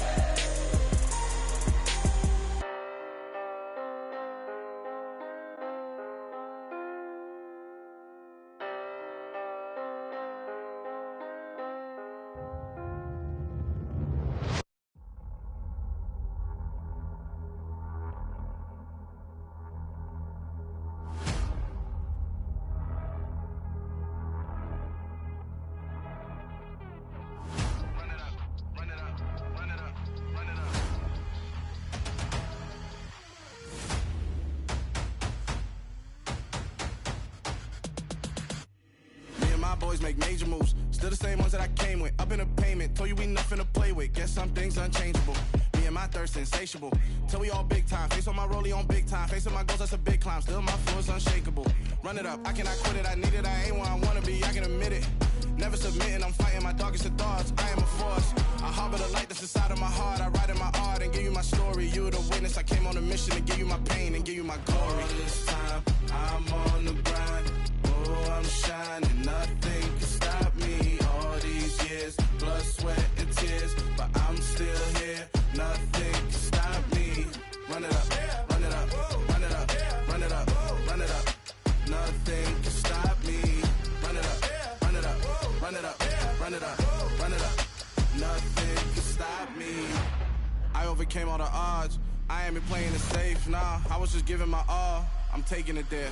Boys make major moves, still the same ones that I came with. Up in a payment, told you we nothing to play with. Guess some things unchangeable. Me and my thirst insatiable. Till we all big time. Face on my rollie on big time. Facing my goals, that's a big climb. Still my flow is unshakable. Run it up, I cannot quit it. I need it, I ain't where I wanna be. I can admit it. Never submitting, I'm fighting my darkest of thoughts. I am a force. I harbor the light that's inside of my heart. I write in my art and give you my story. You are the witness. I came on a mission to give you my pain and give you my glory. All this time, I'm on the grind. Oh, I'm shining, nothing can stop me. All these years, blood, sweat, and tears, but I'm still here. Nothing can stop me. Run it up, run it up, run it up, run it up, run it up. Nothing can stop me. Run it up, run it up, run it up, run it up, run it up. Nothing can stop me. I overcame all the odds. I ain't been playing it safe, nah. I was just giving my all. I'm taking it there.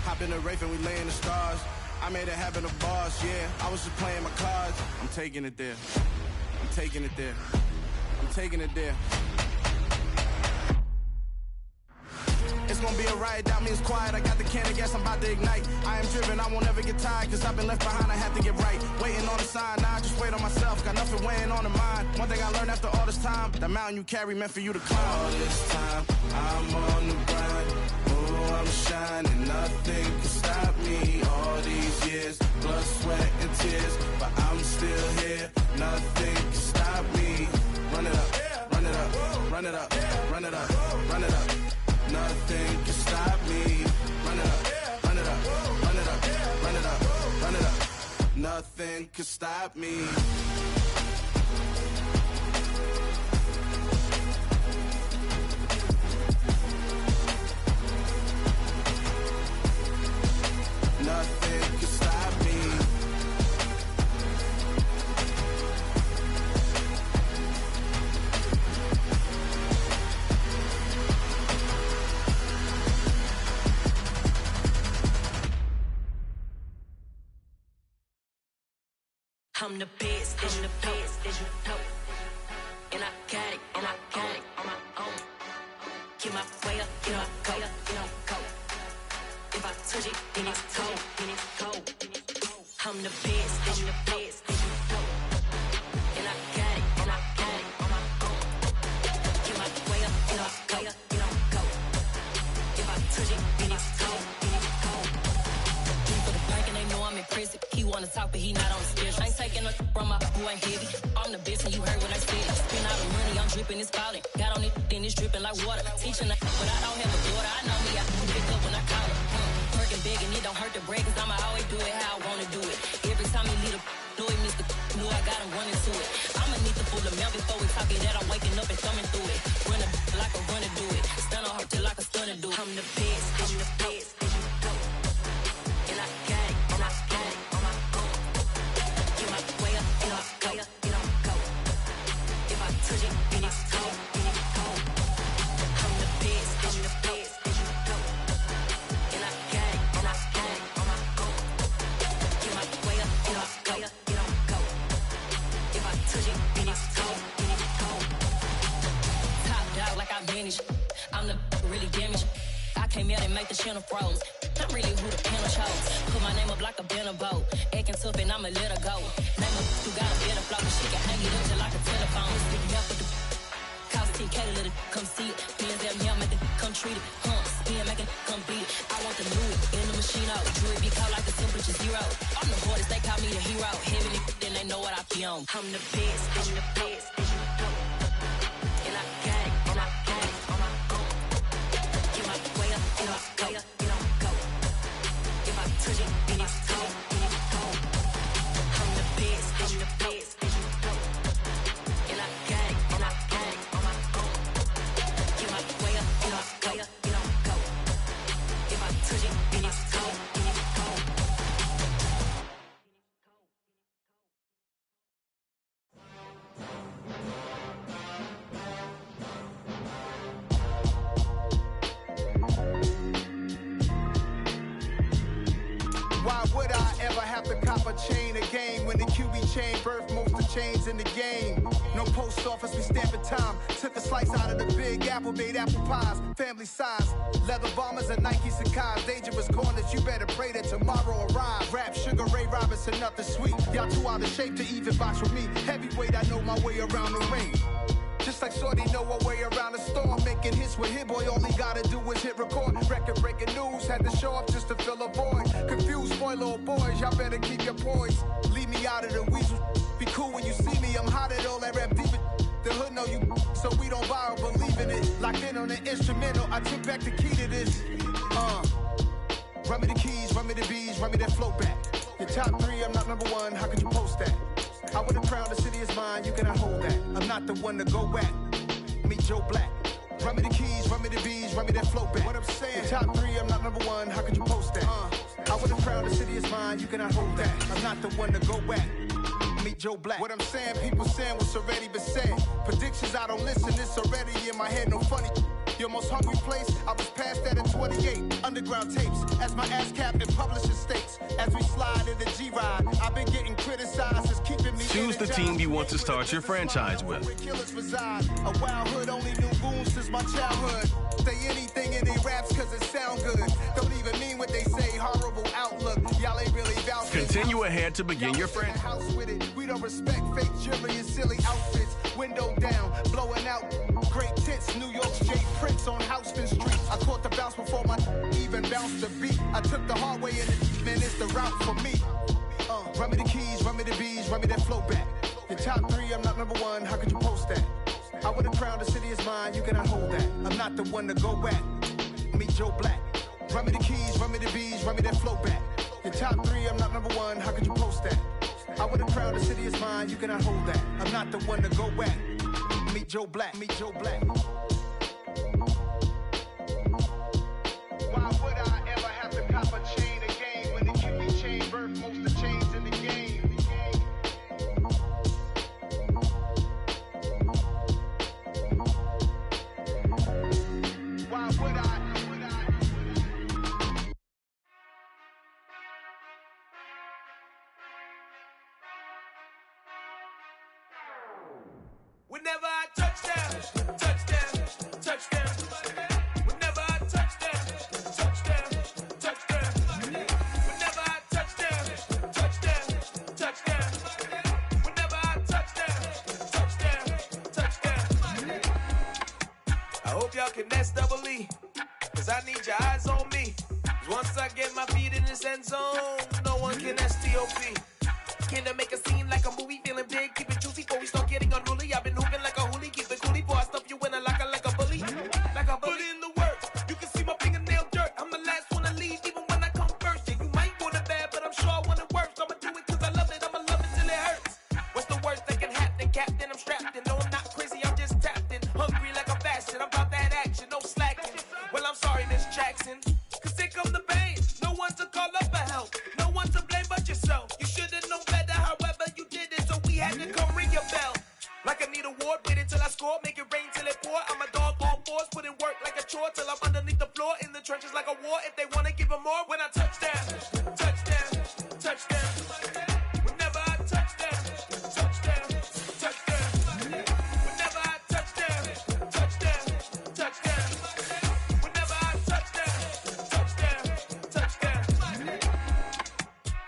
Hop in the Wraith and we lay in the stars. I made it happen to boss, yeah. I was just playing my cards. I'm taking it there. I'm taking it there. I'm taking it there. It's gonna be a riot, that means quiet. I got the can of gas, I'm about to ignite. I am driven, I won't ever get tired, cause I've been left behind, I have to get right. Waiting on the sign, now I just wait on myself. Got nothing weighing on the mind. One thing I learned after all this time, that mountain you carry meant for you to climb. All this time, I'm on the grind. Oh, I'm shining, nothing can stop me. All these years, blood, sweat, and tears, but I'm still here. Nothing can stop me. Run it up, run it up, run it up, run it up, run it up. Nothing can stop me. Run it up, run it up, run it up, run it up, run it up. Nothing can stop me. Nothing can stop me. I'm the best, I'm the best, as you know. And I got it, and I got it on my own. Get my way up, get my go, go. If I touch it, then it's cold, then it's cold. I'm the best, I'm the best, as you know. And I got it, and I got it on my own. Get my way up, get my go. If I touch it, then it's cold, then it's cold. For the bank and they know I'm in prison. He wanna talk, but he not on the schedule. I ain't taking no from my who ain't heavy. I'm the best and you heard what I said. Spend all the money, I'm dripping, it's falling. Got on it, then it's dripping like water. Teaching but I don't have a daughter. I know me, I can pick up when I call her. Working big and it don't hurt to break, cause I'ma always do it how I wanna do it. Every time he lead a do it, Mr. Knew I got him running to it. I'ma need the full amount before we talk it that I'm waking up and thumbing through it. Run a like a runner do it. Stun on her till like a stunner do it. I'm the best, I'm the best, as you know. And I got it, and I got it on my own. Get my way up, and I go. If I touch it, then it's cold, then it's cold. I'm the best, as you know. And I got it, and I got it on my own. Get my way up, and I go. If I touch it, then it's cold, then it's cold. Top dog like I manage. I'm the really damaged. I came out and make the channel froze. I'm really who the panel chose. Put my name up like a banner boat. Acting tough and I'ma let her go. Name her who got a better flow, but she can hang it up just like a telephone. Stick up with the cost 10K to let it come see it. Millions that me, make it come treat it. Spin, make it come beat it. I want the new it in the machine out. Jewelry be called like the temperature zero. I'm the hardest, they call me the hero. Heavy, then they know what I be on. I'm the best, I'm the best, as you know. And I got it, and I got it on my own. Get my way up, and I go. If I touch it, then it's cold, then it's cold. I'm the best, I'm the best, as you know. And I got it, and I got it on my own. Get my way up, and I go. If I touch it, then it's cold, then it's cold. Why would I ever have to cop a chain again when the QB chain birthed most of chains in the game? No post office, we stamping time. Took a slice out of the big apple, made apple pies, family size. Leather bombers and Nike Sacai's. Dangerous corners, you better pray that tomorrow arrives. Rap, Sugar Ray Robinson, nothing sweet. Y'all too out of shape to even box with me. Heavyweight, I know my way around the ring. Just like Shorty know her way around the storm. Making hits with Hit Boy, all he gotta do is hit record. Record breaking news, had to show up just to fill a void. Confused, boy, little boys, y'all better keep your poise. Leave me out of the weasel. Be cool when you see me, I'm hot at all that rap deep. The hood know you, so we don't borrow, believe in it. Locked in on the instrumental, I took back the key to this. Run me the keys, run me the bees, run me that flow back. Your top three, I'm not number one, how could you post that? I would've crowned the city is mine, you cannot hold that. I'm not the one to go at. Meet Joe Black. Run me the keys, run me the bees, run me that flow back. What I'm saying, your top three, I'm not number one, how could you post that? I would've crowned the city is mine, you cannot hold that. I'm not the one to go at. Meet Joe Black. What I'm saying, people saying what's already been said. Predictions, I don't listen, it's already in my head, no funny. Your most hungry place, I was past that at 28. Underground tapes, as my ass capped in publishing states. As we slide in the G-Ride, I've been getting criticized as keeping me. Choose the team you want to start your franchise with. Where killers reside. A wild hood, only knew goons since my childhood. Say anything in their raps cause it sound good. Don't even mean what they say, horrible outlook. Y'all ain't really vouching. Continue ahead to begin your franchise. House with it. We don't respect fake jewelry and silly outfits. Window down, blowing out. Great tits, New York's J. Prince on Houston Street. I caught the bounce before my even bounced the beat. I took the hard way and man, it's the route for me. Run me the keys, run me the bees, run me that flow back. Your top three, I'm not number one, how could you post that? I would've crowned the city is mine, you cannot hold that. I'm not the one to go at. Meet Joe Black. Run me the keys, run me the bees, run me that flow back. Your top three, I'm not number one, how could you post that? I would've crowned the city is mine, you cannot hold that. I'm not the one to go at. Meet Joe Black, meet Joe Black. Why would I ever have to cop a chain again when the QB chain birthed most of chains in the game? Why would I? Whenever I touchdown, touchdown, touchdown. Whenever I touchdown, touchdown, touchdown. Whenever I touchdown, touchdown, touchdown. Whenever I touchdown, touchdown, touchdown. I hope y'all can S-double-E, cause I need your eyes on me. Once I get my feet in this end zone, no one can S-T-O-P. Can I make a scene like a movie, feeling big, keep it juicy before we start getting unruly. I've been hooping like a hoolie, keep it coolie, before I stuff you in a locker like a bully. Like a bully. Put in the work, you can see my fingernail dirt. I'm the last one to leave, even when I come first. Yeah, you might want it bad, but I'm sure I want it worse. I'ma do it cause I love it, I'ma love it till it hurts. What's the worst that can happen, Captain? I'm strapped in, no I'm not crazy, I'm just tapped in. Hungry like a fashion, I'm about that action, no slacking. Well, I'm sorry, Miss Jackson, cause here come the pain. No one to call up for help, no one to blame but yourself. You should've known better, however you did it, so we had to come ring your bell. Like I need a ward, wait until I score, make it rain till it pour. I'm a dog on fours, put in work like a chore till I'm underneath the floor, in the trenches like a war. If they wanna give them more, when I touchdown, touchdown, touchdown. Whenever I touchdown, touchdown, touchdown. Whenever I touchdown, touchdown, touchdown. Whenever I touchdown, touchdown, touchdown.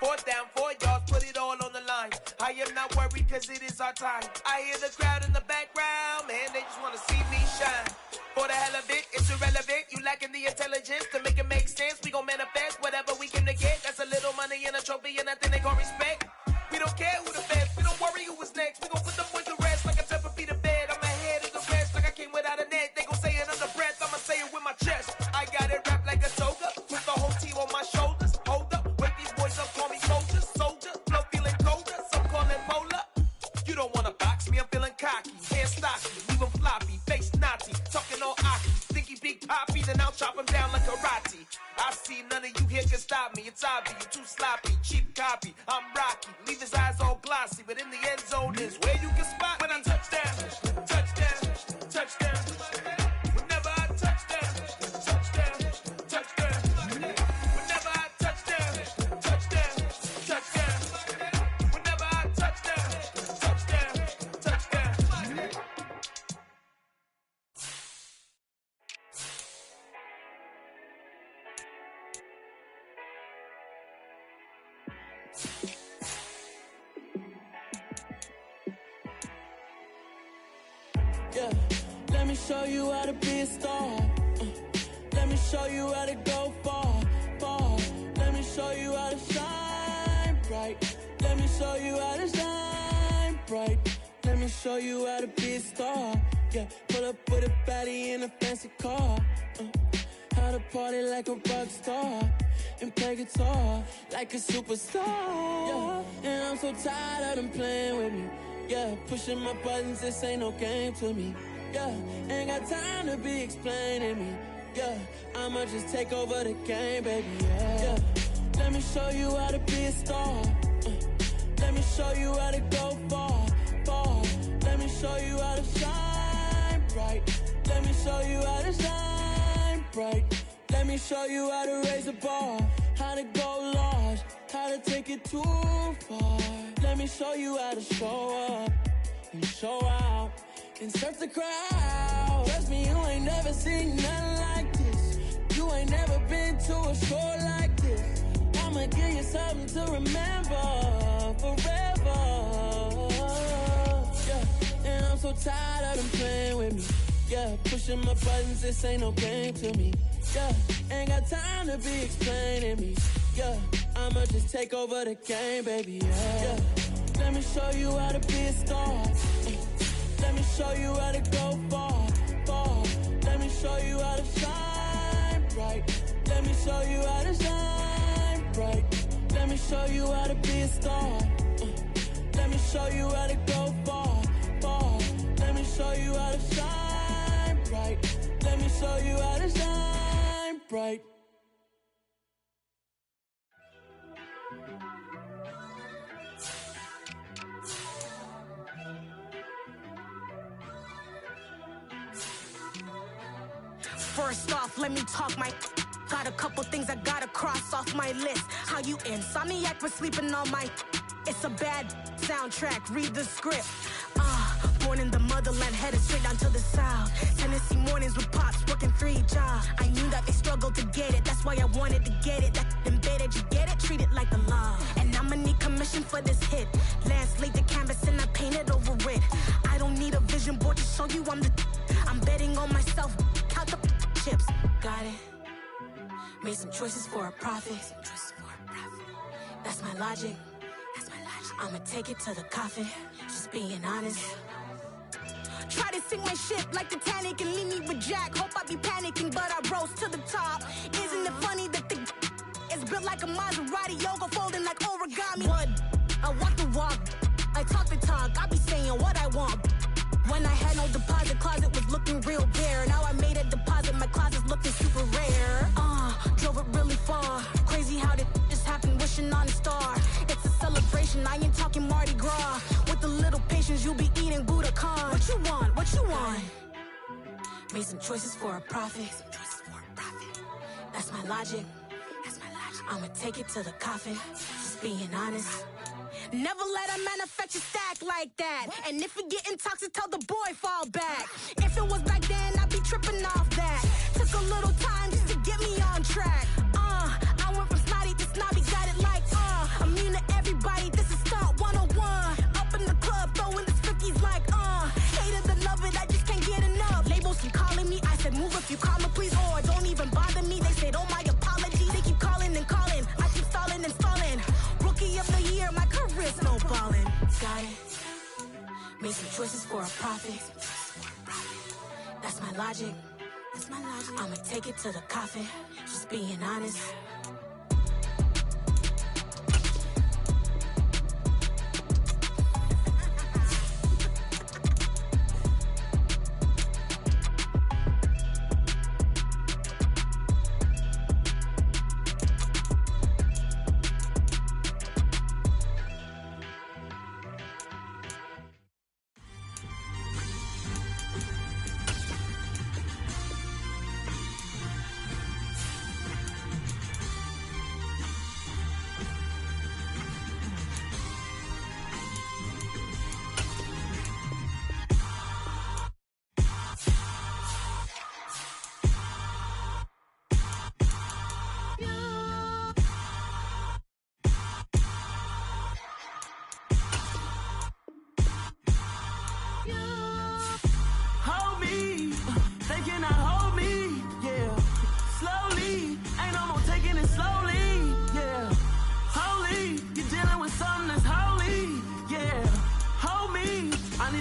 4th down, 4 yards, put it all on the line. I am not worried cause it is our time. I hear the crowd in the background, man, they just wanna see me shine. For the hell of it, it's irrelevant. You lacking the intelligence to make it make sense. We gon' manifest whatever we came to get. That's a little money and a trophy and nothing they call respect. We don't care who the best, we don't worry who was next. We gon' put them boys to rest like a 10 feet of bed. I'm ahead of the rest like I came without a net. They gon' say it under breath, I'ma say it with my chest. I got it wrapped like a toga, put the whole team on my shoulders. Hold up, wake these boys up, call me soldiers. Soldier, flow feeling colder, some call it polar. You don't wanna box me, I'm feeling cocky. Hair stocky, leave him floppy, face naughty. Talking all aki, thinky big poppy, then I'll chop him down like karate. I see none of you here can stop me. It's obvious, you too sloppy, cheap copy. I'm Rocky, leave his eyes all glossy, but in the end zone is where you can spot when I touchdown, touchdown, touchdown. Whenever I touchdown, touchdown, touchdown. Whenever I touchdown, touchdown, touchdown. Whenever I touchdown, touchdown, touchdown. Yeah, let me show you how to be a star. Let me show you how to go far, far. Let me show you how to shine bright. Let me show you how to shine bright. Let me show you how to be a star. Yeah, pull up with a baddie in a fancy car. How to party like a rock star and play guitar like a superstar. Yeah, and I'm so tired of them playing with me. Yeah, pushing my buttons, this ain't no game to me. Yeah, ain't got time to be explaining me. Yeah, I'ma just take over the game, baby. Yeah, let me show you how to be a star. Let me show you how to go far, far. Let me show you how to shine bright. Let me show you how to shine bright. Let me show you how to raise the bar, how to go large, how to take it too far. Let me show you how to show up and show out and surf the crowd. Trust me, you ain't never seen nothing like this. You ain't never been to a show like this. I'ma give you something to remember forever. Yeah, and I'm so tired of them playing with me. Yeah, pushing my buttons, this ain't no game to me. Yeah, ain't got time to be explaining me. Yeah, I'ma just take over the game, baby. Yeah, let me show you how to be a star. Let me show you how to go far, far. Let me show you how to shine bright. Let me show you how to shine bright. Let me show you how to be a star. Let me show you how to go far, far. Let me show you how to shine bright. Let me show you how to shine bright. First off, let me talk my... Got a couple things I gotta cross off my list. How you insomniac for sleeping on my... It's a bad soundtrack, read the script. Born in the motherland, headed straight down to the south. Tennessee mornings with pops, working 3 jobs. I knew that they struggled to get it, that's why I wanted to get it. That embedded, you get it, treat it like a law. And I'ma need commission for this hit. Lance laid the canvas and I painted over it. I don't need a vision board to show you I'm betting on myself, count the chips. Got it. Made some choices for a profit. That's my logic. I'ma take it to the coffin, just being honest. Try to sink my ship like Titanic and leave me with Jack. Hope I be panicking, but I rose to the top. Isn't it funny that the is built like a Maserati, yoga folding like origami? What? I walk the walk, I talk the talk, I be saying what I want. When I had no deposit, closet was looking real bare. Now I made a deposit, my closet's looking super rare. Drove it really far. Crazy how did this happen, wishing on a star. It's a celebration, I ain't talking Mardi Gras. With a little patience, you'll be eating Budokan. What you want, what you want? Made some choices for a profit. That's my logic. I'ma take it to the coffin, just being honest. Never let a manufacture stack like that. And if we getting toxic, tell the boy fall back. If it was back then, I'd be tripping off that. Took a little time just to get me on track. I went from snotty to snobby, got it like, I'm immune to everybody, this is stunt 101. Up in the club, throwing this 50s like, hate it and love it, I just can't get enough. Labels keep calling me, I said move if you call me please, or don't even bother me. They said, oh my apology, they keep calling and calling. I keep stalling and stalling. Rookie of the year, my career's snowballing. Got it. Made some choices for a profit. That's my logic. I'ma take it to the coffin, just being honest.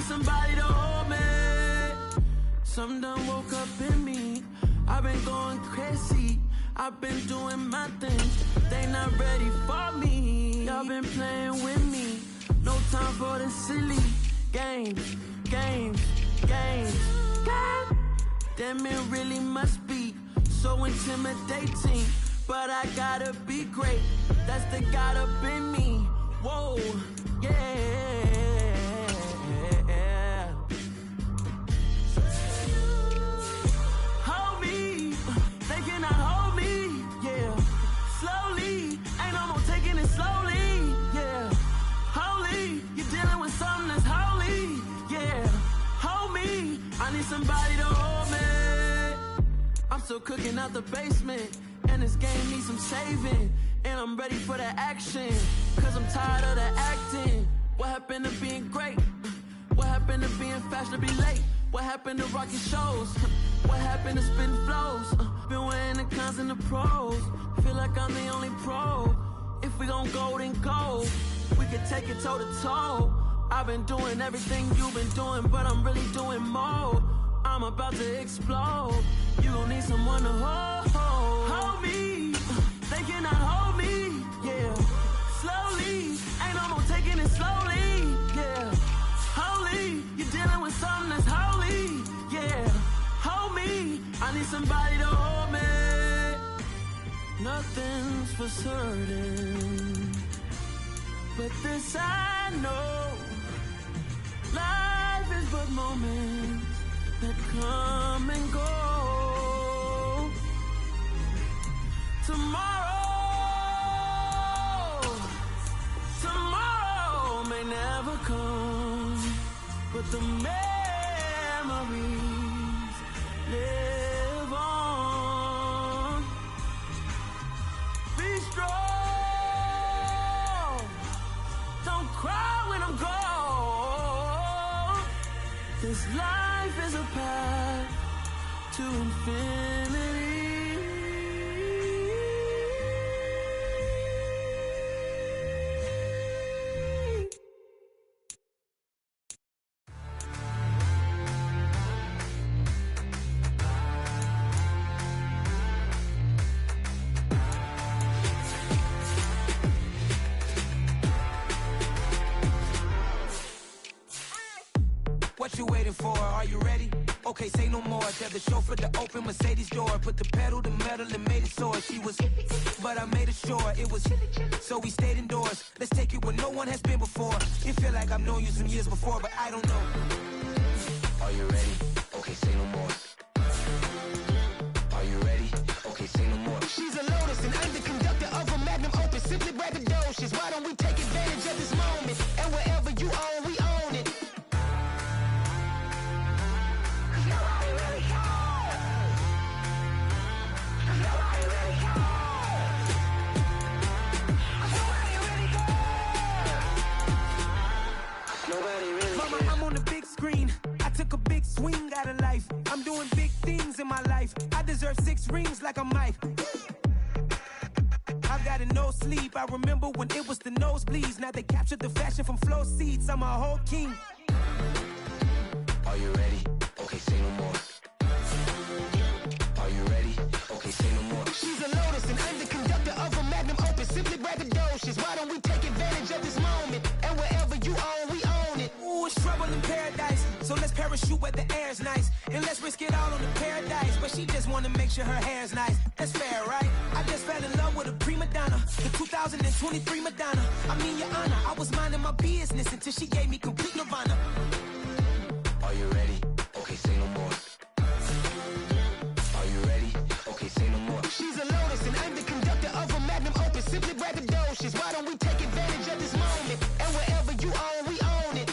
Somebody to hold me. Something done woke up in me. I've been going crazy. I've been doing my thing. They not ready for me. Y'all been playing with me. No time for the silly games. God damn, it really must be so intimidating. But I gotta be great. That's the God up in me. Whoa, yeah. Somebody to hold me. I'm still cooking out the basement, and this game needs some saving. And I'm ready for the action, cause I'm tired of the acting. What happened to being great? What happened to being fashionably late? What happened to rocking shows? What happened to spitting flows? Been wearing the cons and the pros. Feel like I'm the only pro. If we gon' go, then go. We could take it toe to toe. I've been doing everything you've been doing, but I'm really doing more. I'm about to explode. You gon' need someone to hold me. They cannot hold me, yeah. Slowly, ain't no more taking it slowly, yeah. Holy, you're dealing with something that's holy, yeah. Hold me, I need somebody to hold me. Nothing's for certain, but this I know. Life is but moments that come and go. Tomorrow may never come, but the 'Cause life is a path to infinity. What you waiting for? Are you ready? Okay, say no more. Tell the chauffeur to open Mercedes door. Put the pedal to metal and made it soar. She was, but I made it sure it was. So we stayed indoors. Let's take it where no one has been before. It feel like I've known you some years before, but I don't know. Are you ready? Okay, say no more. Are you ready? Okay, say no more. She's a Lotus and I'm the conductor of a magnum opus. Simply braggadocious. Why don't we take advantage of this moment? And wherever you own, we own it. Mama, I'm on the big screen. I took a big swing out of life. I'm doing big things in my life. I deserve 6 rings like I'm Mike. I've got no sleep. I remember when it was the nosebleeds. Now they captured the fashion from floor seats. I'm a whole king. Are you ready? Okay, say no more. Are you ready? Okay, say no more. She's a Lotus and I'm the conductor of a magnum opus. Simply braggadocious. Why don't we take advantage of this moment? And wherever you own, we own it. Ooh, it's trouble in paradise. So let's parachute where the air's nice. And let's risk it all on the paradise. But she just wanna make sure her hair's nice. That's fair, right? I just fell in love with a prima donna. The 2023 Madonna. I mean, your honor, I was minding my business until she gave me complete nirvana. Are you ready? Okay, say no more. Are you ready? Okay, say no more. She's a Lotus and I'm the conductor of a magnum opus. Simply braggadocious. Why don't we take advantage of this moment? And wherever you own, we own it.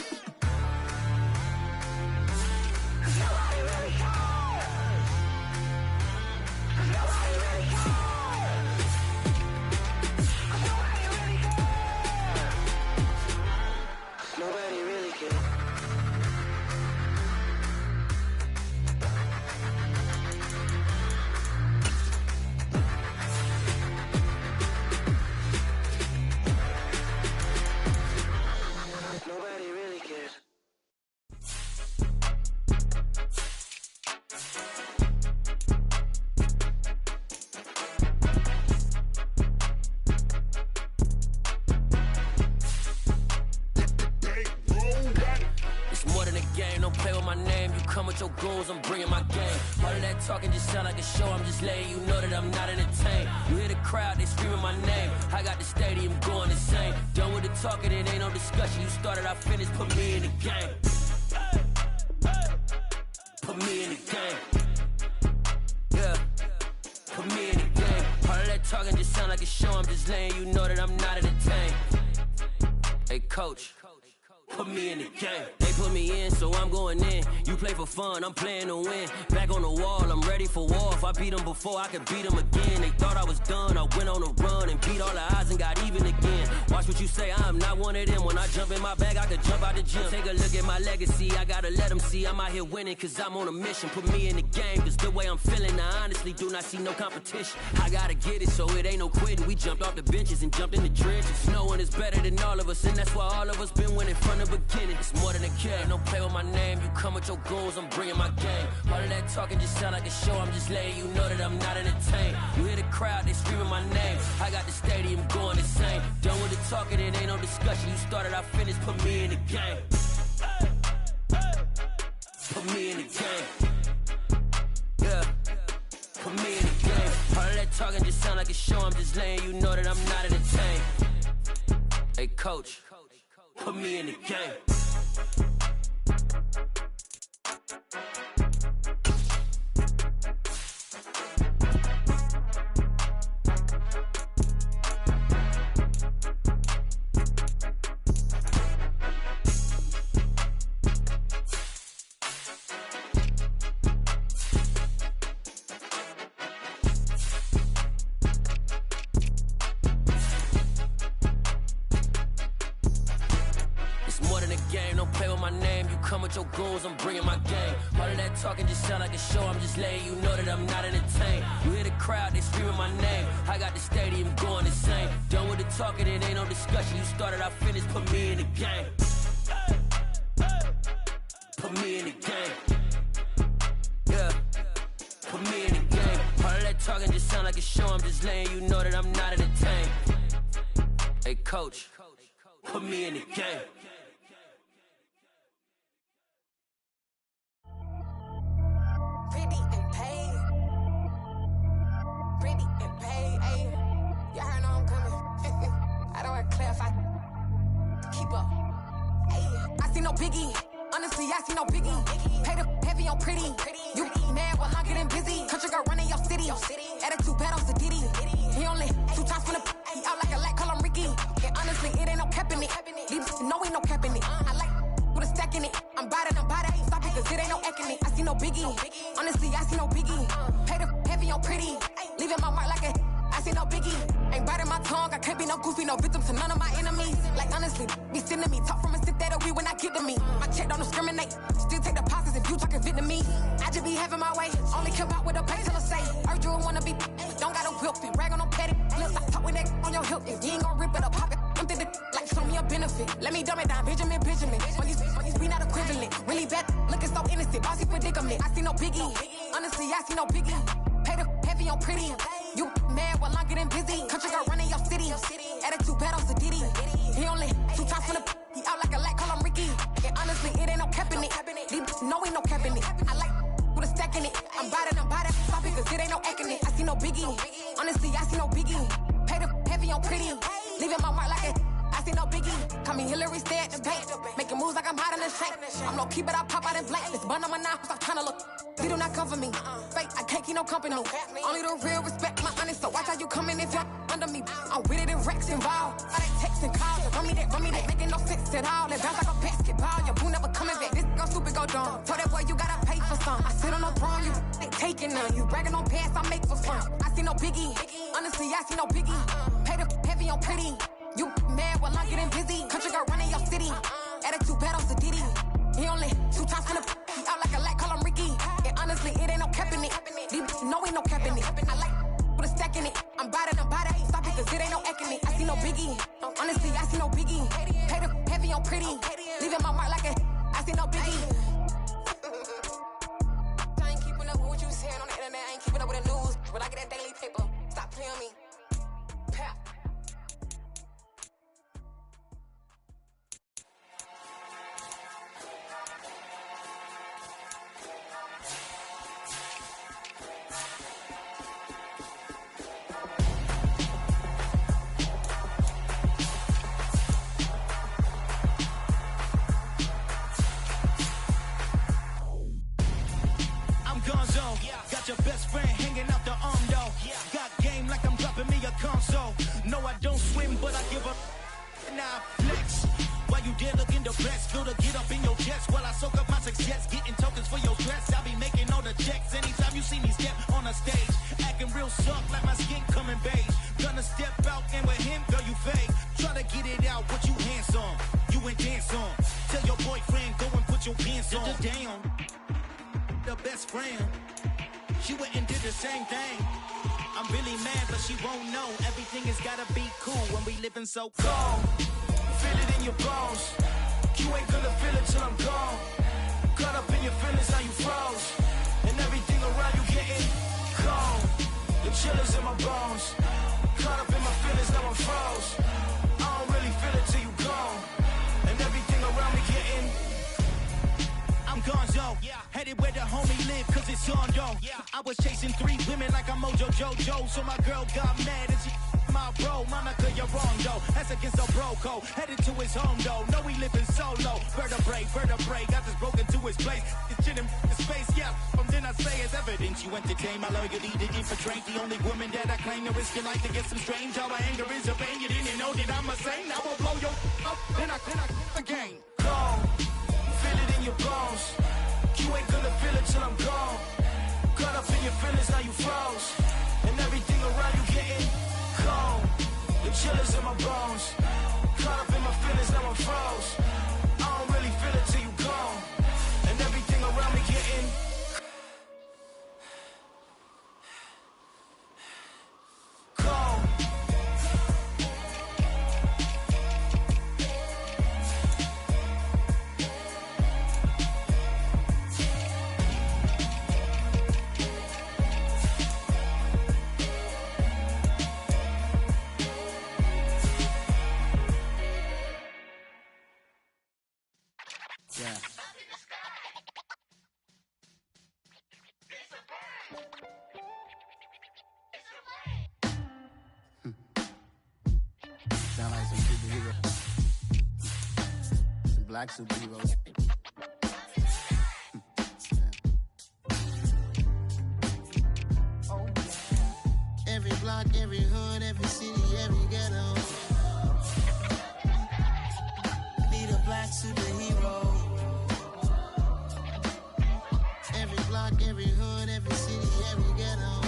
Nobody really cares. Nobody really cares. Nobody really cares. Nobody really cares. Nobody really cares. It's more than a game, don't play with my name. You come with your goons, I'm bringing my game. All of that talking just sound like a show, I'm just letting you know that I'm not entertained. You hear the crowd, they screaming my name. I got the stadium going insane. Done with the talking, it ain't no discussion. You started, I finished, put me in the game. Put me in the game. Yeah, put me in the game. All of that talking just sound like a show, I'm just letting you know that I'm not entertained. Hey coach, put me in the game. They put me in, so I'm going in. You play for fun, I'm playing to win. Back on the wall, I'm ready for war. If I beat them before, I could beat them again. They thought I was done, I went on a run and beat all the odds and got even again. Watch what you say, I'm not one of them. When I jump in my bag, I could jump out the gym. Take a look at my legacy, I gotta let them see I'm out here winning, cause I'm on a mission. Put me in the game, cause the way I'm feeling, I honestly do not see no competition. I gotta get it, so it ain't no quitting. We jumped off the benches and jumped in the trenches. No one is better than all of us, and that's why all of us been winning from the beginning. It's more than a game, don't play with my name. You come with your goons, I'm bringing my game. All of that talking just sound like a show, I'm just letting you know that I'm not entertained. You hear the crowd, they screaming my name. I got the stadium going insane. Done with the talking, it ain't no discussion. You started, I finished, put me in the game. Put me in the game. Yeah, put me in the game. All of that talking just sound like a show, I'm just letting you know that I'm not entertained. Hey coach, put me in the game. It's more than in the game, don't play with my name. You come with your goons, I'm bringing my game. All of that talking just sound like a show, I'm just letting you know that I'm not entertained. You hear the crowd, they screaming my name. I got the stadium going insane. Done with the talking, it ain't no discussion. You started, I finished, put me in the game. Put me in the game. Yeah, put me in the game. All of that talking just sound like a show, I'm just letting you know that I'm not entertained. Hey, coach, put me in the game. Pretty and paid. Pretty and paid, ayy. Y'all heard I'm coming. I don't want to clarify. Keep up. Ayy. I see no biggie. Honestly, I see no biggie. Pay the heavy on pretty. You mad while I'm getting busy. Country girl running your city. Attitude bad on the Diddy. He only 2 times from the he out like a lack, call him Ricky. And honestly, it ain't no cap in it. These know ain't no cap in it. I like with a stack in it. I'm about it. Stop it, cause it ain't no eck in it. I see no biggie. Honestly, I see no biggie. Pay the heavy on pretty. Leaving my mark like a I see no biggie. Ain't biting my tongue. I can't be no goofy, no victim to none of my enemies. Like honestly, be sending me talk from a sip that a weed when I get to me. My check don't discriminate. Still take deposits if you talking Vietnamese. I just be having my way. Only care about what the pay teller say. Urge you wanna be. Don't gotta whip it. Rag on petty. Let's stop talking that on your hip. If you ain't gon' rip it up, pop it. Empty the like show me a benefit. Let me dumb it down, Benjamin. When these we not equivalent. Really bad, looking so innocent. Bossy predicament. I see no biggie. Honestly, I see no biggie. Pay the heavy on pretty. You mad while I'm getting busy. Country girl running your city. Attitude bad on the Diddy. He only 2 times from the he out like a lack, call him Ricky. And honestly, it ain't no cap in it. These know ain't no cap in it. I like with a stack in it. I'm about it. Stop it, cause it ain't no eck in it. I see no biggie. Honestly, I see no biggie. Pay the heavy on pretty. Leaving my mark like a I see no biggie. Call me Hillary, stay at the bank. Making moves like I'm hot in the shank. I'm low key, but I pop out in blank. This bun on my knife, stop trying to look. They do not cover me. Fake, I can't keep no company. Only the real respect my honest. So watch how you coming if you're under me. I'm with it in Rex involved. I they texting calls. Run me that. Making no sense at all. That bounce like a basketball. Your boo never coming back. This go stupid, go dumb. Told that boy you gotta pay for some. I sit on no throne, you ain't taking none. You bragging on pants, I make for fun. I see no biggie. Honestly, I see no biggie. Pay the heavy on pretty. You mad while I'm getting busy. Country girl running your city. Attitude bad on the Diddy. He only 2 times from the he out like a lack, call him Ricky. And honestly, it ain't no cap in it. These know ain't no cap in it. I like with a stack in it. I'm about it. Stop it, cause it ain't no eck in it. I see no biggie. Honestly, I see no biggie. Pay the heavy on pretty. Leaving my mark like a I see no biggie. I ain't keeping up with what you saying on the internet. I ain't keeping up with the news. But I get that daily paper. Stop playing me. Pap. Got your best friend hanging out the arm though. Got game like I'm dropping me a console. No, I don't swim, but I give up. Now flex. While you there looking depressed, feel to get up in your chest while I soak up my success. Getting tokens for your stress. I'll be making all the checks anytime you see me step on a stage. Acting real soft like my skin coming beige. Gonna step out and with him, girl, you fake. Try to get it out, what you handsome. You ain't dance on. Tell your boyfriend, go and put your pants on. Down. The best friend. She went and did the same thing. I'm really mad, but she won't know. Everything has gotta be cool when we living so cold. Feel it in your bones. You ain't gonna feel it till I'm gone. Caught up in your feelings, now you froze. And everything around you getting cold. The chillers in my bones. Caught up in my feelings, now I'm froze. I don't really feel it till you gone. And everything around me getting I'm gonzo, headed where the homie live, cause it's on though. I was chasing 3 women like I'm Mojo Jojo, so my girl got mad and she my bro. Monica, you're wrong though, that's against our bro code. Headed to his home though, know we living solo. Vertebrae, got this broken to his place. It's in his space, from then I say it's evidence. You entertain my loyalty, did you portray the only woman that I claim to risk your life to get some strange. All my anger is a pain, you didn't know that I'm a saint. Now I'll blow your up, then I again. Gone. Feel it in your bones. You ain't gonna feel it till I'm gone. Caught up in your feelings, now you froze. And everything around you getting cold. The chillers in my bones. Caught up in my feelings, now I'm froze. I don't Yeah. Sound like some superheroes. Some black superheroes. Every block, every hood, every city, every ghetto. Need a black superhero. Every block, every hood, every city, every ghetto.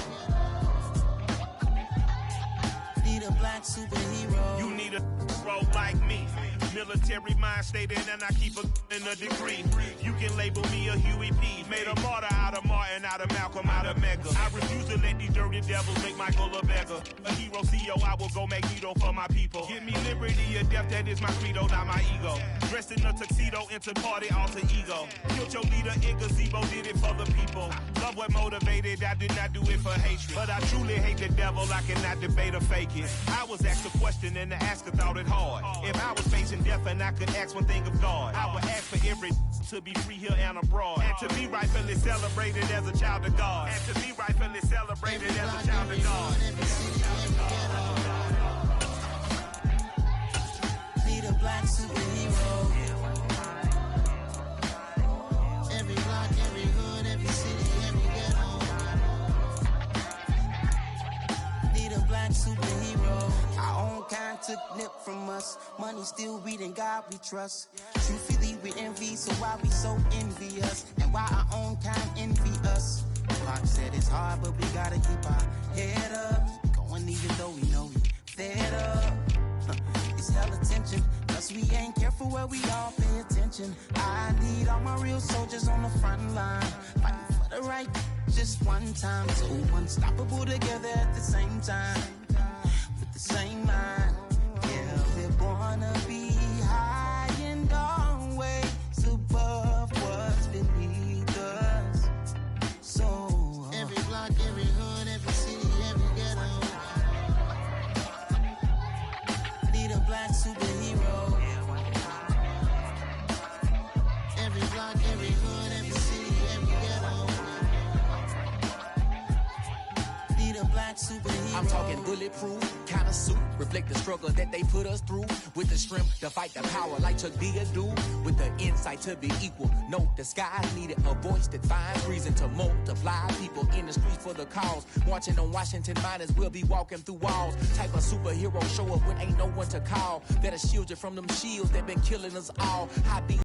Need a black superhero. You need a role like me. Military mind stated, and I keep in a degree. You can label me a Huey P. Made a martyr out of Martin, out of Malcolm, out of Mega. I refuse to let these dirty devils make Michael a beggar. A hero CEO, I will go Magneto for my people. Give me liberty or death, that is my credo, not my ego. Dressed in a tuxedo, into party, alter ego. Killed your leader in gazebo, did it for the people. Love what motivated, I did not do it for hatred. But I truly hate the devil, I cannot debate or fake it. I was asked a question and the asker thought it hard. If I was facing death and I could ask one thing of God, I would ask for every to be free here and abroad, and to be rightfully celebrated as a child of God, and to be rightfully celebrated as a child of God. Need a black superhero. Every block, every hood, every city, every ghetto. Need a black superhero. Our own kind took nip from us. Money still reading, God we trust. Truthfully we envy, so why we so envious? And why our own kind envy us? Pac said it's hard, but we gotta keep our head up. Going even though we know we fed up. It's hell attention, cause we ain't careful where we all pay attention. I need all my real soldiers on the front line, fighting for the right just one time. So unstoppable together at the same time, with the same mind. Yeah, we're gonna be high and always above what's beneath us. So every block, every hood, every city, every ghetto. Need a black superhero. Every block, every hood, every city, every ghetto. Need a black superhero. I'm talking bulletproof kind of suit, reflect the struggle that they put us through, with the strength to fight the power like Chuck D do, with the insight to be equal. No, the sky needed a voice that finds reason to multiply people in the streets for the cause. Marching on Washington miners, we'll be walking through walls. Type of superhero show up when ain't no one to call. That'll shield you from them shields that been killing us all. High beam